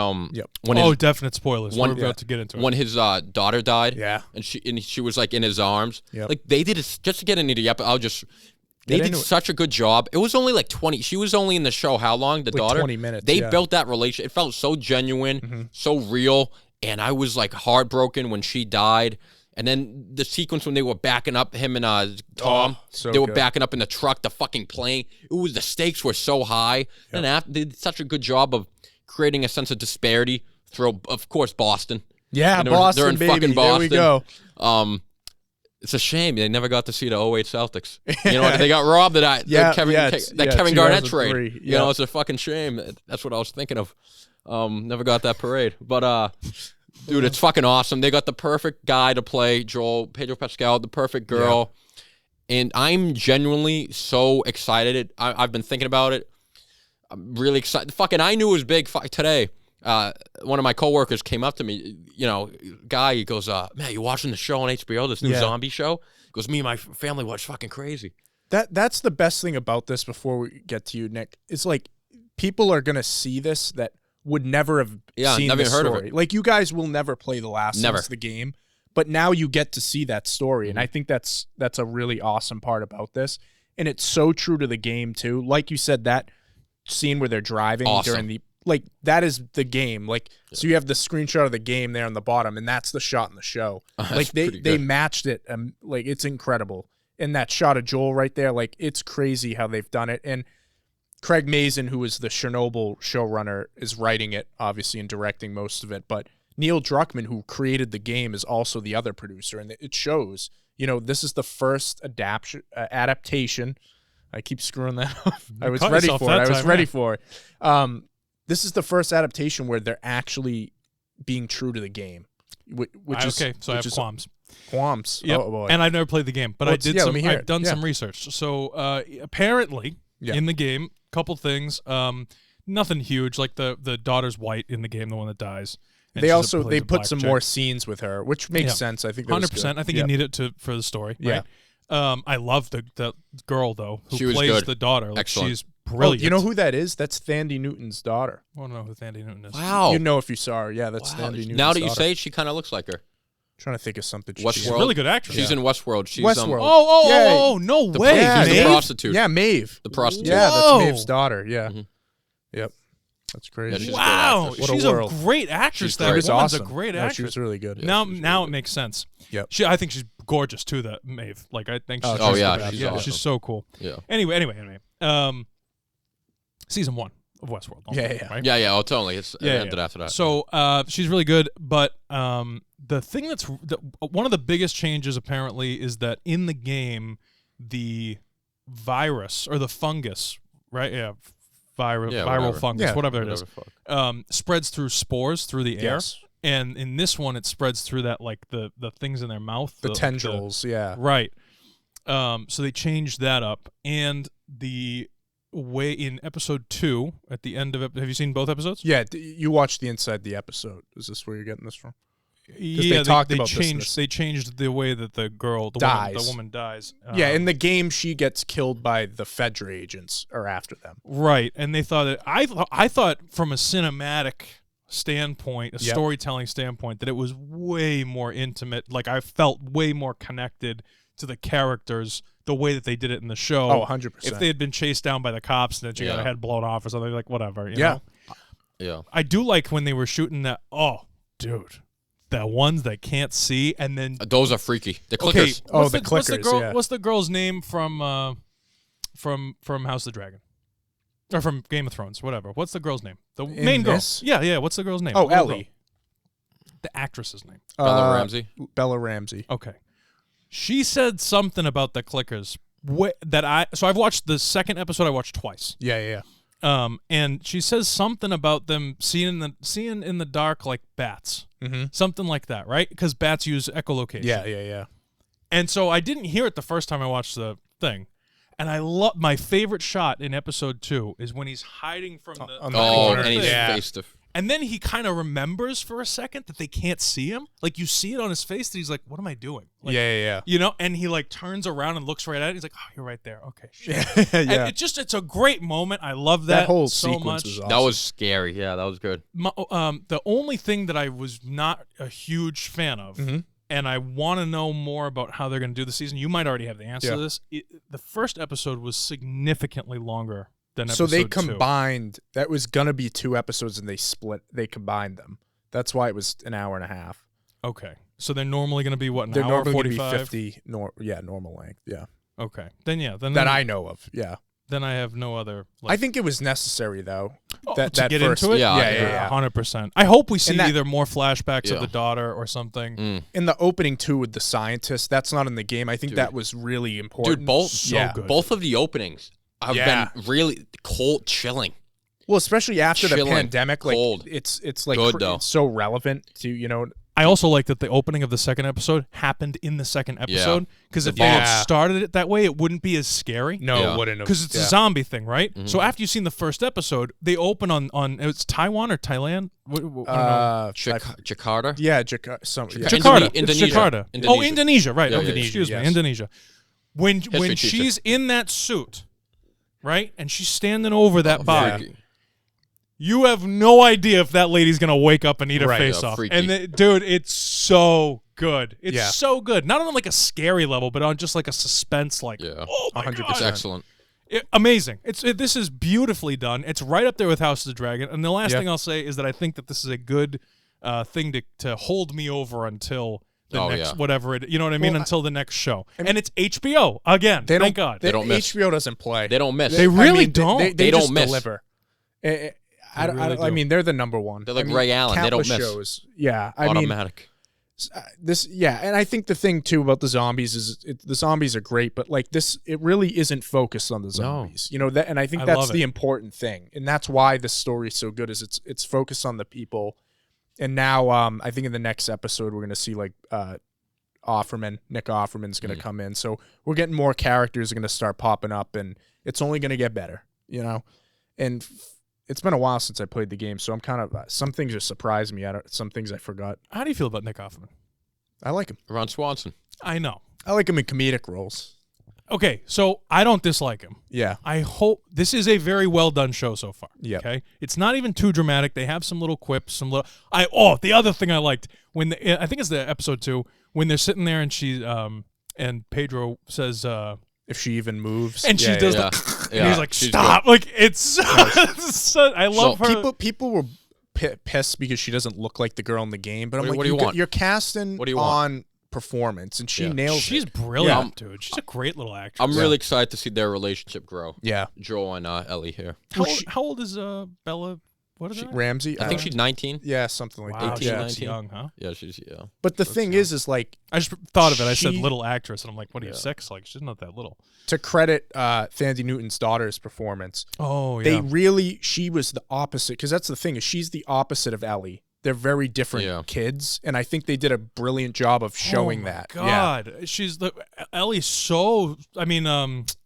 Definite spoilers. We're about to get into it. when his daughter died. Yeah. And she was like in his arms. Yep. Like they did it just to get into the episode. They Get did into it. such a good job. It was only like 20. She was only in the show how long? The Like daughter? 20 minutes, They yeah. built that relation. It felt so genuine, so real. And I was like heartbroken when she died. And then the sequence when they were backing up, him and Tom, so they were good. backing up in the truck, the fucking plane. The stakes were so high. And after, they did such a good job of creating a sense of disparity through, of course, Boston. Yeah, And Boston, they're in baby. fucking There we Boston. go. It's a shame they never got to see the '08 Celtics. You know what? They got robbed of that. Yeah, Kevin yeah, Kevin Garnett 2003, trade. You yeah. know, it's a fucking shame. That's what I was thinking of. Never got that parade, but dude, it's fucking awesome. They got the perfect guy to play Pedro Pascal, the perfect girl, and I'm genuinely so excited. I've been thinking about it. I'm really excited. Fucking, I knew it was big today. One of my coworkers came up to me, guy, he goes, man, you watching the show on HBO, this new zombie show? He goes, me and my family watch fucking crazy. That's the best thing about this before we get to you, Nick. It's like people are going to see this that would never have seen never this heard story. of it. Like, you guys will never play The Last of Us, the game, but now you get to see that story, and I think that's a really awesome part about this, and it's so true to the game, too. Like you said, that scene where they're driving during the... Like, that is the game. Like, so you have the screenshot of the game there on the bottom, and that's the shot in the show. Like, they matched it. Like, it's incredible. And that shot of Joel right there, like, it's crazy how they've done it. And Craig Mazin, who is the Chernobyl showrunner, is writing it, obviously, and directing most of it. But Neil Druckmann, who created the game, is also the other producer. And it shows, this is the first adaptation. I keep screwing that up. I was ready for it. This is the first adaptation where they're actually being true to the game, which is okay. So I have qualms. Qualms. Yep. Oh boy. And I've never played the game, but I've done some research. So apparently, in the game, couple things. Nothing huge. Like the daughter's white in the game, the one that dies. And they put some more scenes with her, which makes sense. I think 100%. I think you need it for the story. Right? Yeah. I love the girl though who plays plays the daughter. Like, excellent. She's brilliant. You know who that is? That's Thandie Newton's daughter. I don't know who Thandie Newton is. Wow. You'd know if you saw her. Yeah, that's Thandie Newton's Now that you daughter. say it, she kind of looks like her. Trying to think of something. She's a really good actress. She's in Westworld. She's Westworld. No the way. She's the Maeve? prostitute. Yeah, Maeve. The prostitute. Yeah, Whoa. that's Maeve's daughter. Yeah. Mhm. Yep. That's crazy. Yeah, she's a Wow, great actress. she's a great actress. She's That great. woman's awesome. a great No, actress. she was really good. Now she's it really good. makes sense. Yep. I think she's gorgeous too. That Maeve. Like, I think she's. Oh, yeah, just- she's awesome. she's so cool. Yeah. Anyway. Season 1 of Westworld. Yeah. Right? Yeah. Oh, totally. It's ended after that. So she's really good, but the thing one of the biggest changes apparently is that in the game, the virus or the fungus, right? Yeah, viral whatever. fungus, whatever it is, Fuck. spreads through spores through the air. Yes. And in this one, it spreads through that, like the things in their mouth, The tendrils. Yeah. right. So they changed that up, and the way in episode 2 at the end of it. Have you seen both episodes? Yeah. You watched the inside the episode. Is this where you're getting this from? Yeah, they talked about changed. this. They changed the way that the woman dies. Yeah, in the game, she gets killed by the Fedra agents or after them. Right, and they thought that I thought from a cinematic standpoint, a storytelling standpoint, that it was way more intimate. Like, I felt way more connected to the characters the way that they did it in the show. Oh, 100%. If they had been chased down by the cops and then she got her head blown off or something, like, whatever. You know? Yeah. I do like when they were shooting that. Oh, dude. The ones that can't see, and then Those are freaky. The clickers. Oh, the clickers, What's the girl's name from House of the Dragon? Or from Game of Thrones, whatever. What's the girl's name? The main girl. this? Yeah, what's the girl's name? Oh, The little Ellie. girl. The actress's name. Bella Ramsey. Bella Ramsey. Okay. She said something about the clickers so I've watched the second episode. I watched twice. Yeah. And she says something about them seeing in the dark like bats. Mm-hmm. Something like that, right? Because bats use echolocation. Yeah. And so I didn't hear it the first time I watched the thing. And I love my favorite shot in episode 2 is when he's hiding from the on the And thing. he's Yeah. face to. And then he kind of remembers for a second that they can't see him. Like, you see it on his face that he's like, what am I doing? Like, Yeah. You know, and he like turns around and looks right at it. He's like, oh, you're right there. Okay, shit. Yeah. And it's a great moment. I love that Whole so sequence much. was awesome. That was scary. Yeah, that was good. The only thing that I was not a huge fan of, and I want to know more about how they're going to do the season. You might already have the answer to this. The first episode was significantly longer than episode 2. So they combined. That was gonna be 2 episodes, and they combined them. That's why it was an hour and a half. Okay. So they're normally going to be what, They're an hour normally 45? gonna be 50. Normal length. Yeah. Okay. Then That I know of. Yeah. then I have no other. I think it was necessary though. That to get first, into it. Yeah. 100%. I hope we see that- either more flashbacks of the daughter or something. In the opening too with the scientist, that's not in the game. I think that was really important. Dude, both good. both of the openings have been really cold, chilling. Well, especially after the Chilling, pandemic, like cold. it's like Good, though. it's so relevant to I also like that the opening of the second episode happened in the second episode because if they had started it that way, it wouldn't be as scary. No, it wouldn't have. Because it's a zombie thing, right? So after you've seen the first episode, they open on it's Taiwan or Thailand. I don't know. Jakarta. Yeah, Jakarta. Jakarta. Indonesia. It's Jakarta. Indonesia. Oh, Indonesia. Right. Yeah, okay. yeah, Excuse me. yes. Indonesia. When teacher. she's in that suit, right, and she's standing over that body. Freaky. You have no idea if that lady's gonna wake up and eat her face off. freaky. And dude, it's so good. It's Yeah. so good. Not on like a scary level, but on just like a suspense. Like, Yeah. oh my 100%. god, It's excellent. Amazing. This is beautifully done. It's right up there with House of the Dragon. And the last Yeah. thing I'll say is that I think that this is a good thing to hold me over until the next whatever it. You know what I mean? Well, until the next show. And it's HBO again. Thank God. They don't miss. HBO doesn't play. They don't miss. They really I mean, don't. They don't just miss. deliver. I really mean, they're the number one. They're like Ray Allen. They don't countless miss. shows. Yeah, I mean, Automatic. and I think the thing too about the zombies is the zombies are great, but like this, it really isn't focused on the zombies. You know that, and I think that's love the it. important thing, and that's why this story is so good. Is it's focused on the people, and now I think in the next episode we're gonna see like Nick Offerman's gonna come in, so we're getting more characters are gonna start popping up, and it's only gonna get better, and. It's been a while since I played the game, so I'm kind of some things just surprised me. Some things I forgot. How do you feel about Nick Offerman? I like him. Ron Swanson. I know. I like him in comedic roles. Okay, so I don't dislike him. Yeah. I hope this is a very well done show so far. Yep. Okay, it's not even too dramatic. They have some little quips, some little. The other thing I liked I think it's the episode 2 when they're sitting there and she and Pedro says If she even moves, and she does yeah. and he's like She's stop like it's I love her. People were pissed because she doesn't look like the girl in the game. But I'm like, what do you want? You're casting What do you want? on performance, and she Yeah. nails She's it. brilliant, dude. She's a great little actress. I'm really excited to see their relationship grow. Yeah, Joel and Ellie here. How old is Bella? What is it? Ramsey. I think she's 19. Yeah, something like Wow, that. she Yeah. looks young, huh? Yeah, she's yeah. But the thing is like I just thought of it. I said She- little actress, and I'm like, what are you, 6? Like, she's not that little. to credit Thandie Newton's daughter's performance. Oh, yeah. She was the opposite, because that's the thing, is she's the opposite of Ellie. They're very different kids, and I think they did a brilliant job of showing that. God, she's Ellie's so. I mean,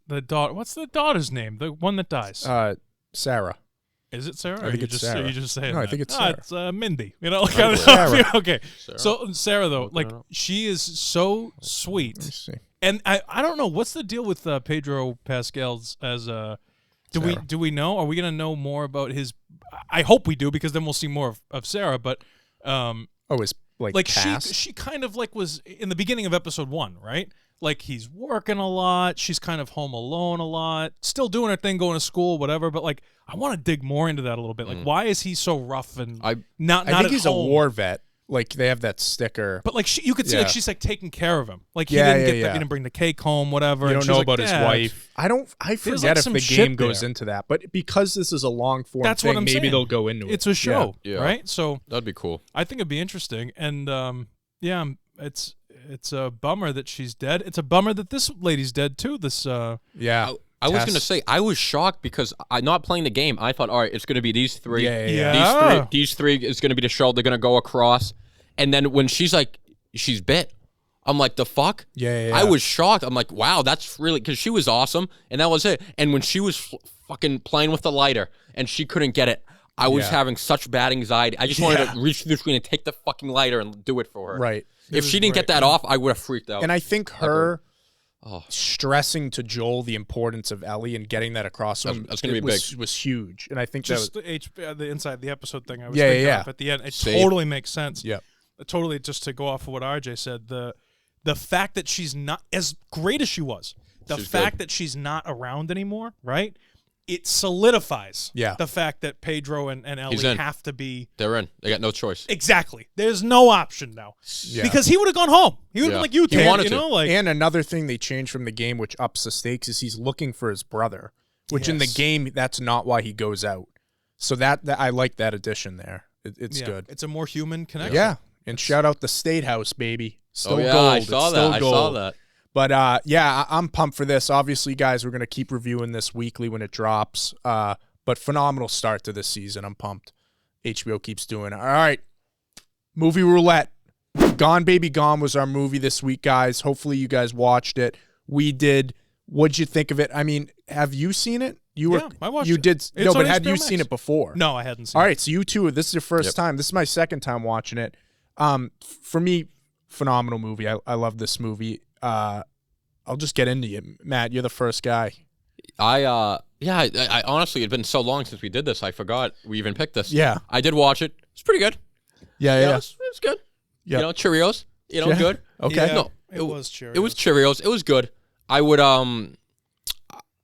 the daughter. What's the daughter's name? The one that dies. Yeah. Sarah. Is it Sarah? I think or it's just, Sarah. Are you just saying No, I that? think it's Sarah. It's Mindy. You know, like, I don't Sarah. know. Okay. Sarah. So Sarah though, Looking like it up. she is so Let me sweet, see. and I don't know what's the deal with Pedro Pascal's as do we know? Are we gonna know more about his? I hope we do, because then we'll see more of Sarah. But It's like cast? she kind of like was in the beginning of episode 1, right? Like he's working a lot, she's kind of home alone a lot, still doing her thing, going to school, whatever. But like, I want to dig more into that a little bit. Like, why is he so rough and not? I think at he's home? a war vet. Like they have that sticker. But like you could see, like Yeah. she's like taking care of him. Like he Yeah, didn't yeah, get yeah. he didn't bring the cake home, whatever. You and don't she's know like, about his "Dad." wife. I like forget if some the shit game goes there. into that, but because this is a long form That's thing, what I'm maybe saying. they'll go into it. It's a show, Yeah. right? So That'd be cool. I think it'd be interesting. And it's a bummer that she's dead. It's a bummer that this lady's dead too. This Yeah. I was Tess. gonna say I was shocked because I not playing the game. I thought, all right, it's gonna be these three. Yeah. These three is gonna be the show. They're gonna go across, and then when she's like, she's bit. I'm like, the fuck? Yeah. I was shocked. I'm like, wow, that's really, because she was awesome, and that was it. And when she was fucking playing with the lighter and she couldn't get it, I was having such bad anxiety. I just wanted to reach through the screen and take the fucking lighter and do it for her. Right. If she didn't get that off, I would have freaked out. And I think her stressing to Joel the importance of Ellie and getting that across to him That's gonna be was huge. And I think just that the inside the episode thing I was Yeah, thinking yeah. of at the end. It Same. totally makes sense. Yep. Totally, just to go off of what RJ said, the fact that she's not as great as she was, the She's fact good. that she's not around anymore, right? It solidifies the fact that Pedro and Ellie in. have to be They're in. They got no choice. exactly. There's no option now because he would have gone home. He would have been like, He wanted you to. know, like and another thing they changed from the game, which ups the stakes, is he's looking for his brother, which in the game that's not why he goes out. So that I like that addition there. It's good. It's a more human connection. Yeah, and shout out the State House, baby. Still gold. I saw that. I saw that. But I'm pumped for this. Obviously, guys, we're gonna keep reviewing this weekly when it drops. But phenomenal start to this season. I'm pumped. HBO keeps doing it. All right, Movie Roulette. Gone Baby Gone was our movie this week, guys. Hopefully, you guys watched it. We did. What'd you think of it? I mean, have you seen it? I watched you it. did. It's no, on but had HBO you Max. seen it before? No, I hadn't seen All it. right, so you two, this is your first time. This is my second time watching it. For me, phenomenal movie. I love this movie. I'll just get into you, Matt. You're the first guy. I honestly, it'd been so long since we did this, I forgot we even picked this. Yeah. I did watch it. It's pretty good. Yeah. It's good. Yep. You know, Cheerios. You know, Yeah. good. Okay. Yeah, No, it was Cheerios. It was Cheerios. It was good. I would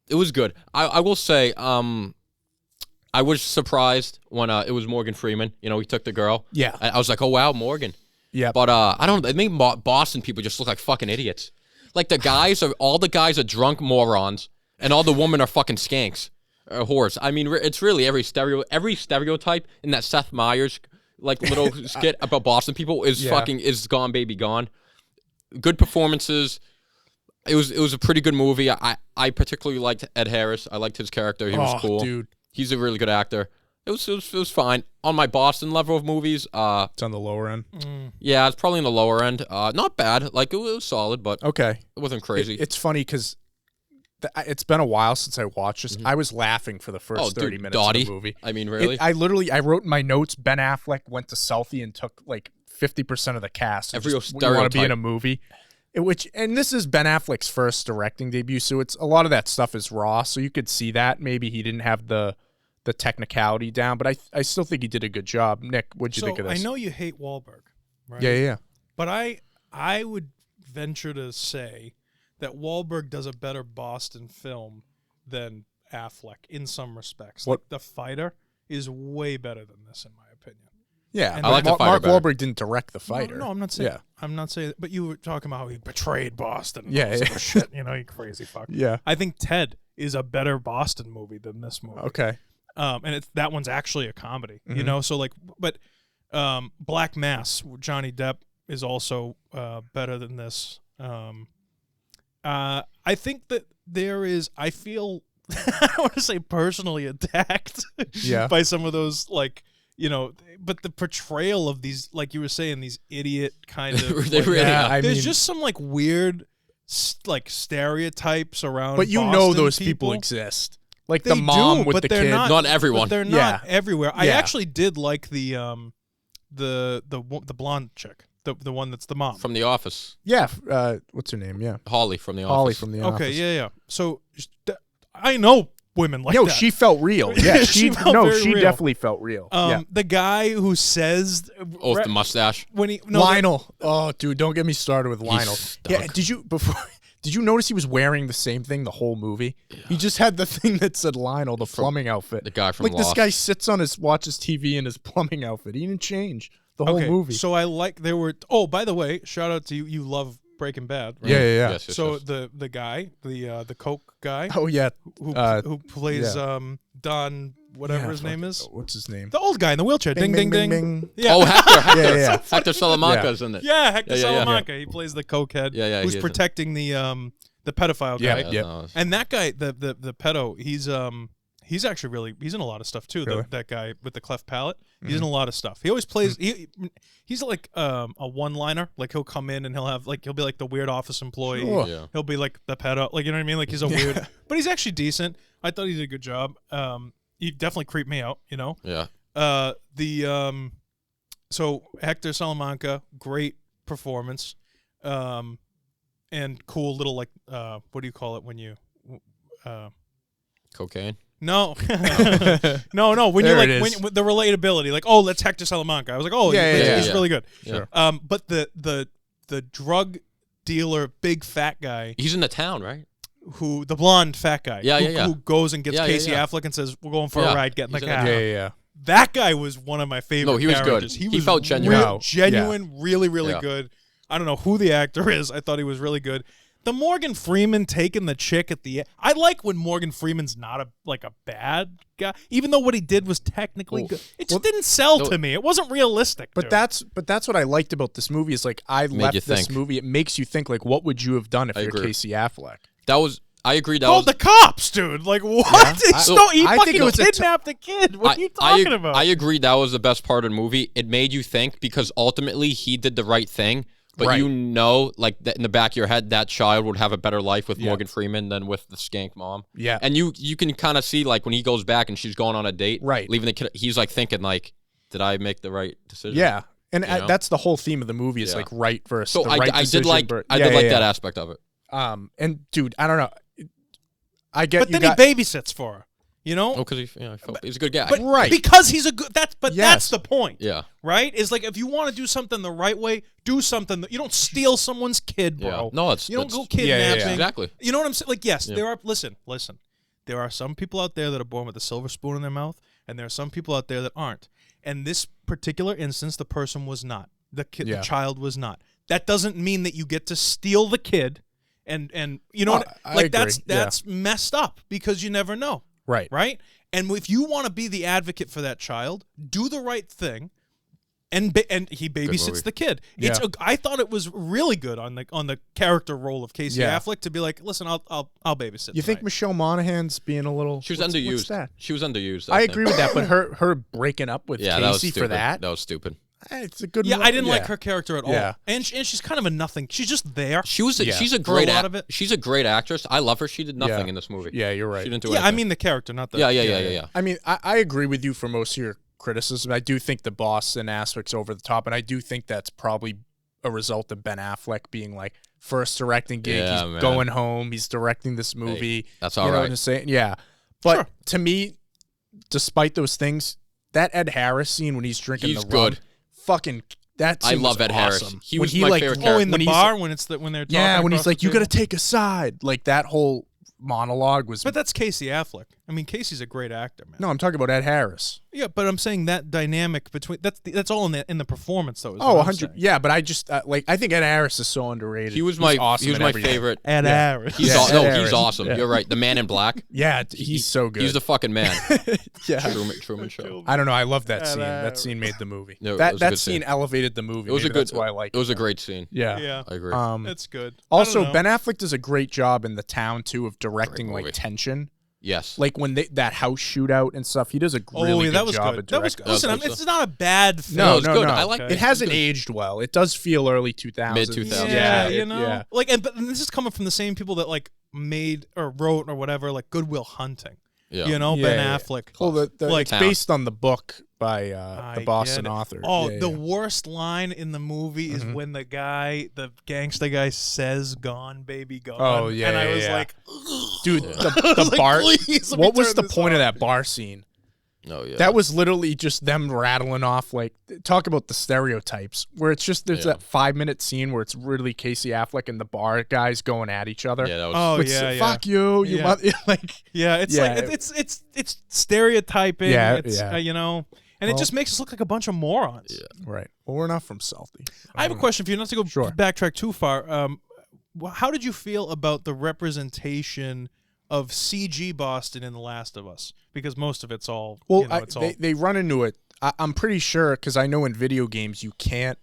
it was good. I will say I was surprised when it was Morgan Freeman. You know, he took the girl. Yeah. I was like, oh wow, Morgan. Yeah. But I don't. It made Boston people just look like fucking idiots. Like all the guys are drunk morons, and all the women are fucking skanks, whores. I mean, it's really every stereotype in that Seth Meyers like little skit about Boston people is Gone Baby Gone. Good performances. It was a pretty good movie. I particularly liked Ed Harris. I liked his character. He was cool. Dude. He's a really good actor. It was fine. On my Boston level of movies, It's on the lower end. yeah, it's probably in the lower end. Not bad. Like it was solid, but Okay. it wasn't crazy. It's funny because it's been a while since I watched this. I was laughing for the first 30 minutes Dottie. of the movie. I mean, really? I wrote in my notes, Ben Affleck went to Selfie and took like 50% of the cast. Every Want to be in stereotype. a movie. And this is Ben Affleck's first directing debut, so it's a lot of that stuff is raw. So you could see that maybe he didn't have the technicality down, but I still think he did a good job. Nick, what'd you think of this? I know you hate Wahlberg, right? Yeah. But I would venture to say that Wahlberg does a better Boston film than Affleck in some respects. What? Like The Fighter is way better than this, in my opinion. Yeah, And I like The Fighter Mark better. Wahlberg didn't direct The Fighter. No, I'm not saying. Yeah. I'm not saying. But you were talking about how he betrayed Boston. And Yeah, all this yeah. other shit. You know, you crazy fuck. Yeah. I think Ted is a better Boston movie than this movie. Okay. And that one's actually a comedy. Mm-hmm. You know, so like, but Black Mass, Johnny Depp is also better than this. I think that there is. I feel. I don't want to say personally attacked. Yeah. By some of those like. You know, but the portrayal of these, like you were saying, these idiot kind of. They like, really are. I there's mean, just some like weird, like stereotypes around. but you know Boston those people exist. Like They the mom do, with but the they're kid. Not everyone. But they're Yeah. not everywhere. I Yeah. actually did like the blonde chick, the one that's the mom. From The Office. Yeah. What's her name? Yeah. Holly from The Holly Office. from The Okay, Office. yeah. So I know women like No, that. she felt real. Yeah, She felt very she real. definitely felt real. Yeah. The guy who says Oh, with the mustache. when he Lionel. Oh, dude, don't get me started with Lionel. stunk. Yeah, did you notice he was wearing the same thing the whole movie? Yeah. He just had the thing that said Lionel, the plumbing outfit. The guy from like this Lost. guy sits on watches TV in his plumbing outfit. He didn't change the whole movie. So I like there were. Oh, by the way, shout out to you. You love Breaking Bad, right? Yeah. Yes, So yes. the guy, the Coke guy, Oh yeah. who plays Don, whatever Yeah, his name is, What's his name? the old guy in the wheelchair. Ding ding ding. bing. Yeah. Oh, Hector. Yeah. Hector Salamanca's in it. Yeah, Hector Yeah, yeah, yeah. Salamanca. He plays the cokehead. Yeah, Who's he is. protecting the pedophile guy. Yeah, yeah. no, And that guy, the pedo, he's actually really he's in a lot of stuff too. Really? That guy with the cleft palate, he's in a lot of stuff. He always plays. He's like a one-liner. Like he'll come in and he'll be like the weird office employee. Sure. Yeah. He'll be like the pedo. Like you know what I mean? Like he's a weird, but he's actually decent. I thought he did a good job. He definitely creeped me out. You know. Yeah. So Hector Salamanca, great performance, and cool little like what do you call it when you Cocaine. no no when There you it like is. when the relatability like oh that's Hector Salamanca. I was like oh Yeah, he's yeah. really good. Sure. But the drug dealer big fat guy He's in the town, right? who the blonde fat guy who goes and gets Yeah, Casey yeah. Affleck and says we're going for Yeah. a ride get in the He's in car. the Yeah. That guy was one of my favorite No, he was good. characters. He was felt genuine. real- Wow. genuine, really Yeah. good. I don't know who the actor is. I thought he was really good. The Morgan Freeman taking the chick at the end. I like when Morgan Freeman's not a bad guy, even though what he did was technically good. It just didn't sell to me. It wasn't realistic. But dude. that's what I liked about this movie is like I left this movie. It makes you think like, what would you have done if you're Casey Affleck? I agree. The cops, dude. Like what? Yeah. He fucking kidnapped the kid. What are you talking about? I agree. That was the best part of the movie. It made you think because ultimately he did the right thing. But you know, like that in the back of your head, that child would have a better life with Morgan Freeman than with the skank mom. Yeah. And you can kind of see like when he goes back and she's going on a date, leaving the kid, he's like thinking like, did I make the right decision? Yeah. And that's the whole theme of the movie is like right versus so the right decision. I did like that aspect of it. And dude, I don't know. I get. But then he babysits for her. You know? Oh, because he's a good guy. But because he's a good... That's the point. Yeah. Right? Is like, if you want to do something the right way, do something... You don't steal someone's kid, bro. Yeah. No, you don't go kidnapping. Yeah. Exactly. You know what I'm saying? Like, yes, there are... Listen. There are some people out there that are born with a silver spoon in their mouth, and there are some people out there that aren't. And this particular instance, the person was not. The child was not. That doesn't mean that you get to steal the kid, and you know what? That's messed up because you never know. Right? And if you want to be the advocate for that child, do the right thing, and he babysits the kid. Yeah. I thought it was really good on the character role of Casey Affleck to be like, listen, I'll babysit. You think Michelle Monaghan's being a little? She was underused. What's that? She was underused. I agree with that, but her breaking up with Casey for that was stupid. It's a good. Yeah, I didn't like her character at all. Yeah. And she's kind of a nothing. She's just there. She's a great She's a great actress. I love her. She did nothing in this movie. Yeah, you're right. She didn't do anything. I mean the character, not the. Yeah. I mean, I agree with you for most of your criticism. I do think the Boston aspect's over the top, and I do think that's probably a result of Ben Affleck being like first directing gig. He's going home. He's directing this movie. Hey, that's all right. You know right. what I'm saying? Yeah, but to me, despite those things, that Ed Harris scene when he's drinking the rum, fucking. I love Ed Harris. He was my favorite character. Oh, in the bar when they're talking. Yeah, when he's like, "You got to take a side." Like that whole monologue was. But that's Casey Affleck. I mean, Casey's a great actor, man. No, I'm talking about Ed Harris. Yeah, but I'm saying that dynamic between that's all in the performance though. 100. Yeah, but I just I think Ed Harris is so underrated. He was my favorite. Ed Harris. He's he's awesome. Yeah. You're right. The Man in Black. Yeah, he's so good. He's the fucking man. Yeah. Truman Show. I don't know. I love that scene. That scene made the movie. No, that scene elevated the movie. It was that's why I like it. It was a great scene. Yeah. I agree. That's good. Also, Ben Affleck does a great job in The Town too of directing like tension. Yes. Like when that house shootout and stuff, he does a really good job at directing. Listen, it's not a bad film. No, it's good. I like it. Hasn't aged well. It does feel early 2000s. Mid 2000s. Yeah, you know. Yeah. Like, but this is coming from the same people that like made or wrote or whatever, like Good Will Hunting. Yeah. You know, Ben Affleck. Well, it's based on the book by the Boston author. Oh, the worst line in the movie is when the gangsta guy says "Gone, baby, gone." Oh yeah, and I was like, dude, the bar. What was the point of that bar scene? Oh yeah, that was literally just them rattling off. Like, talk about the stereotypes. Where it's just there's that 5-minute scene where it's really Casey Affleck and the bar guys going at each other. Yeah, that was. Fuck you, you like. Yeah, it's like it's stereotyping. Yeah, it's, you know. And it just makes us look like a bunch of morons. Yeah. Right. Well, we're not from Salty. I have a question for you, not to go backtrack too far. How did you feel about the representation of CG Boston in The Last of Us? Because most of it's all... Well, they run into it. I'm pretty sure, because I know in video games you can't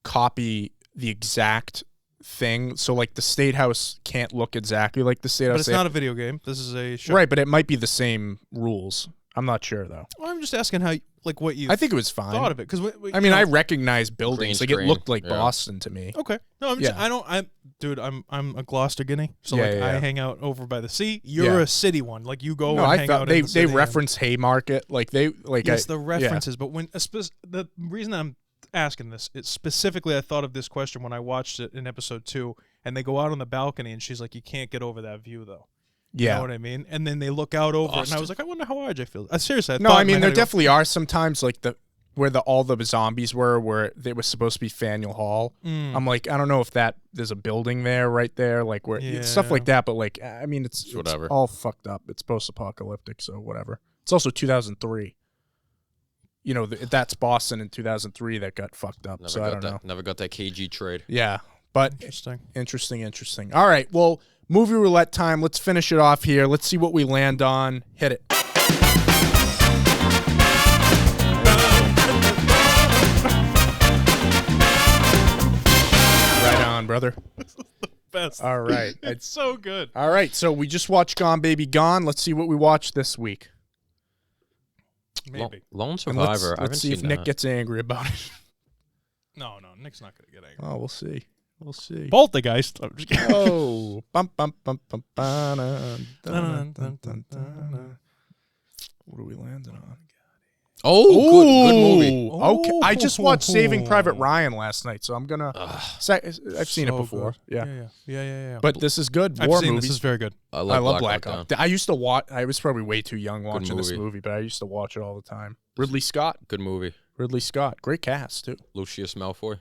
copy the exact thing. So, like, the State House can't look exactly like the State House. But it's not a video game. This is a show. Right, but it might be the same rules. I'm not sure though. Well, I'm just asking how, like, what you. I think it was fine. Thought of it because I mean, I recognize buildings. Like, it looked like Boston to me. Okay. No, I'm just, I'm a Gloucester guinea, so I hang out over by the sea. You're a city one, like you go. And hang out they reference Haymarket, like they like. Yes, the references, but when the reason I'm asking this is specifically, I thought of this question when I watched it in episode 2, and they go out on the balcony, and she's like, "You can't get over that view, though." Yeah. You know what I mean? And then they look out over it, and I was like, I wonder how RJ feels. Seriously, I mean, there definitely are some times like where all the zombies where they was supposed to be Faneuil Hall. I'm like, I don't know if there's a building there right there, like where stuff like that. But like, I mean, it's whatever. It's all fucked up. It's post-apocalyptic, so whatever. It's also 2003. You know, that's Boston in 2003 that got fucked up. I don't know. Never got that KG trade. Yeah. But interesting. All right, well, movie roulette time. Let's finish it off here. Let's see what we land on. Hit it. Right on, brother. Best. All right. It's so good. All right, so we just watched Gone Baby Gone. Let's see what we watched this week. Maybe. Lone And Survivor. let's see if Nick gets angry about it. No, Nick's not gonna get angry. Oh, we'll see. Poltergeist. I'm just kidding. Oh. Bum, bum, bum, bum, ba-na, dun, dun, dun, dun. What are we landing on? Oh, good movie. Okay. I just watched Saving Private Ryan last night, so I'm gonna. I've seen it So before. good. Yeah. But this is good. I've War seen movies. this is very good. I I love Black Black Hawk Hawk. I used to watch. I was probably way too young watching this movie. movie, but I used to watch it all the time. Ridley Scott. Good movie. Great cast too. Lucius Malfoy.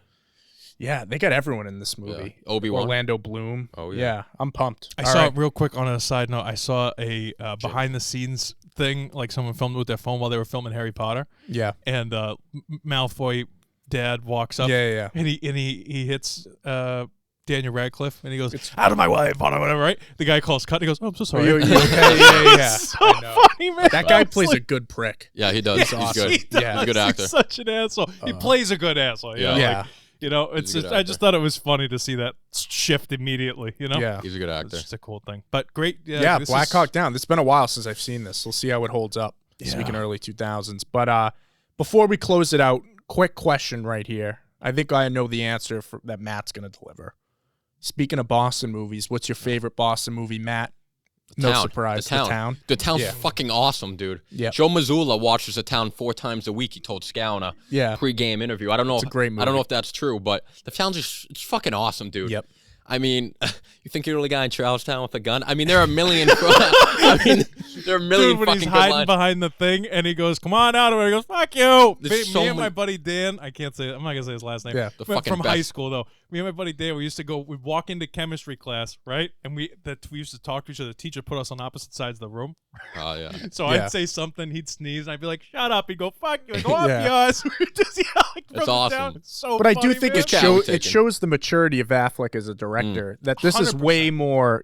Yeah, they got everyone in this movie. Yeah. Obi-Wan. Orlando Bloom. Oh, yeah. I'm pumped. I All saw right. real quick on a side note. I saw a behind the scenes thing, like someone filmed with their phone while they were filming Harry Potter, Yeah. and Malfoy dad walks up, Yeah. and he hits Daniel Radcliffe, and he goes, "Out of my way," whatever, right? The guy calls cut. And he goes, "Oh, I'm so sorry." You okay? Yeah. So I know. funny, man. That guy I was plays a like, good prick. Yeah, he does. He's awesome. good. He does. Yeah. He's a good actor. He's such an asshole. He plays a good asshole. You know? Yeah. Like, you know, it's He's a just, good I just thought it was funny to see that shift immediately. You know, Yeah. He's a good it's actor. just a cool thing. But great, Yeah, this Black is- Hawk Down. It's been a while since I've seen this. We'll see how it holds up. Speaking Yeah. early 2000s. But before we close it out, quick question right here. I think I know the answer that Matt's going to deliver. Speaking of Boston movies, what's your favorite Boston movie, Matt? No Town. surprise. The Town. The Town's Yeah. fucking awesome, dude. Yep. Joe Mazzulla watches The Town 4 times a week. He told Scow in a Yeah. pre-game interview. I don't know. It's a great movie. I don't know if that's true, but The Town's it's fucking awesome, dude. Yep. I mean, you think you're the only guy in Charlestown with a gun? I mean, there are a million. I mean, there are a million Dude, when fucking he's good hiding lines. behind the thing and he goes, "Come on out of it," he goes, "Fuck you." There's Me so and my many- buddy Dan, I can't say, I'm not gonna say his last name. Yeah. The From fucking high best. school though. Me and my buddy Dan, we'd walk into chemistry class, right? And we used to talk to each other. The teacher put us on opposite sides of the room. Oh yeah. So Yeah. I'd say something, he'd sneeze, and I'd be like, "Shut up." He'd go, "Fuck you." I'd go, "Up Yeah. yours." We were just yelling from It's the awesome. down. It's so But I do funny, think man. It's it shows the maturity of Affleck as a director. That this is 100%. way more,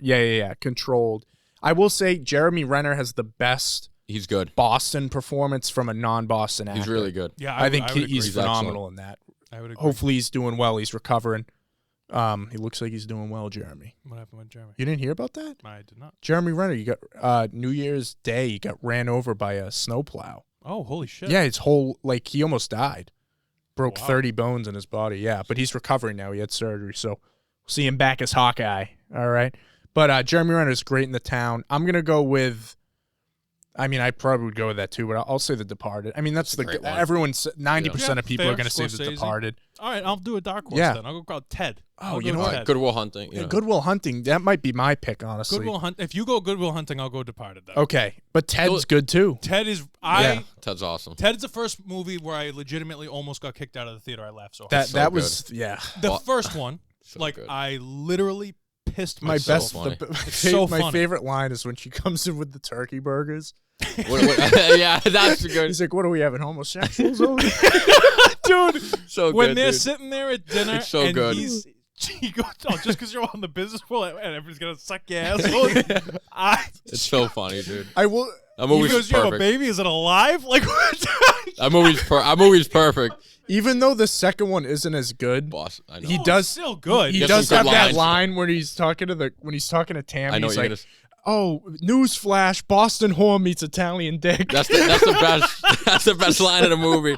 controlled. I will say Jeremy Renner has the best He's good. Boston performance from a non-Boston actor. He's really good. Yeah, I think would agree. he's He's phenomenal in that. I would agree. Hopefully he's doing well. He's recovering. He looks like he's doing well, Jeremy. What happened with Jeremy? You didn't hear about that? I did not. Jeremy Renner, you got New Year's Day, he got ran over by a snowplow. Oh, holy shit. Yeah, his whole he almost died. Broke Wow. 30 bones in his body. Yeah, but he's recovering now. He had surgery, so we'll see him back as Hawkeye. All right. But Jeremy Renner is great in The Town. I'm gonna go with. I mean, I probably would go with that too, but I'll say The Departed. I mean, that's a great one. everyone's 90% of people fair. are gonna say The Scorsese. Departed. All right, I'll do a dark horse Yeah. then. I'll go Ted. Oh, I'll you go know what? Ted. Good Will Hunting. You know. Good Will Hunting. That might be my pick, honestly. Good Will Hunt. If you go Good Will Hunting, I'll go Departed. Then. Okay, but Ted's good too. Ted is Yeah. Ted's awesome. Ted is the first movie where I legitimately almost got kicked out of the theater. I laughed so hard. so That good. was The Well, first one, so like good. I literally pissed my myself. best. funny. so My funny. favorite line is when she comes in with the turkey burgers. Yeah, that's good. He's like, "What are we having? Homosexuals over?" Dude, So when good, they're dude. sitting there at dinner, It's so and good. he goes, "Oh, just because you're on the business pool, and everybody's gonna suck your asshole." It's so funny, dude. I will. That He movie's goes, "You have a perfect. baby? Is it alive?" Like, what? That movie's perfect. Even though the second one isn't as good, Boss, I know. he Oh, does it's still good. He He has does some have good that lines. line when he's talking to Tammy. I know He's what you're like, gonna. "Oh, newsflash! Boston whore meets Italian dick." That's the best. That's the best line of the movie.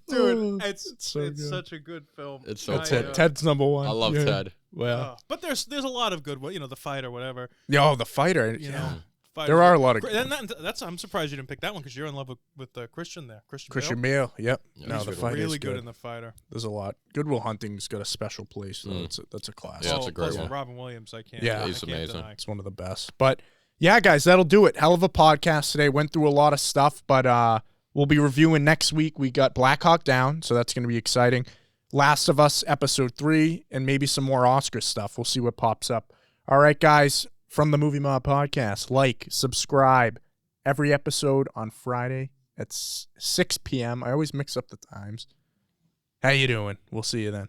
Dude, it's so good. such a good film. It's so That's good. it. Ted's number one. I love Yeah. Ted. Well, But there's a lot of good, The Fight or whatever. yeah, the fighter. You yeah. know, Fight There are a lot of And that's I'm surprised you didn't pick that one because you're in love with Christian there. Christian Bale. Yep. Yeah, no, he's the good. fighter really is good in The Fighter. There's a lot. Good Will Hunting's got a special place. Though. That's a class. Yeah, it's a great plus one. Robin Williams, I can't. Yeah. I He's can't amazing. deny. It's one of the best. But yeah, guys, that'll do it. Hell of a podcast today. Went through a lot of stuff, but we'll be reviewing next week. We got Black Hawk Down, so that's going to be exciting. Last of Us Episode 3, and maybe some more Oscar stuff. We'll see what pops up. All right, guys, from the Movie Mob Podcast, like, subscribe. Every episode on Friday at 6 p.m. I always mix up the times. How you doing? We'll see you then.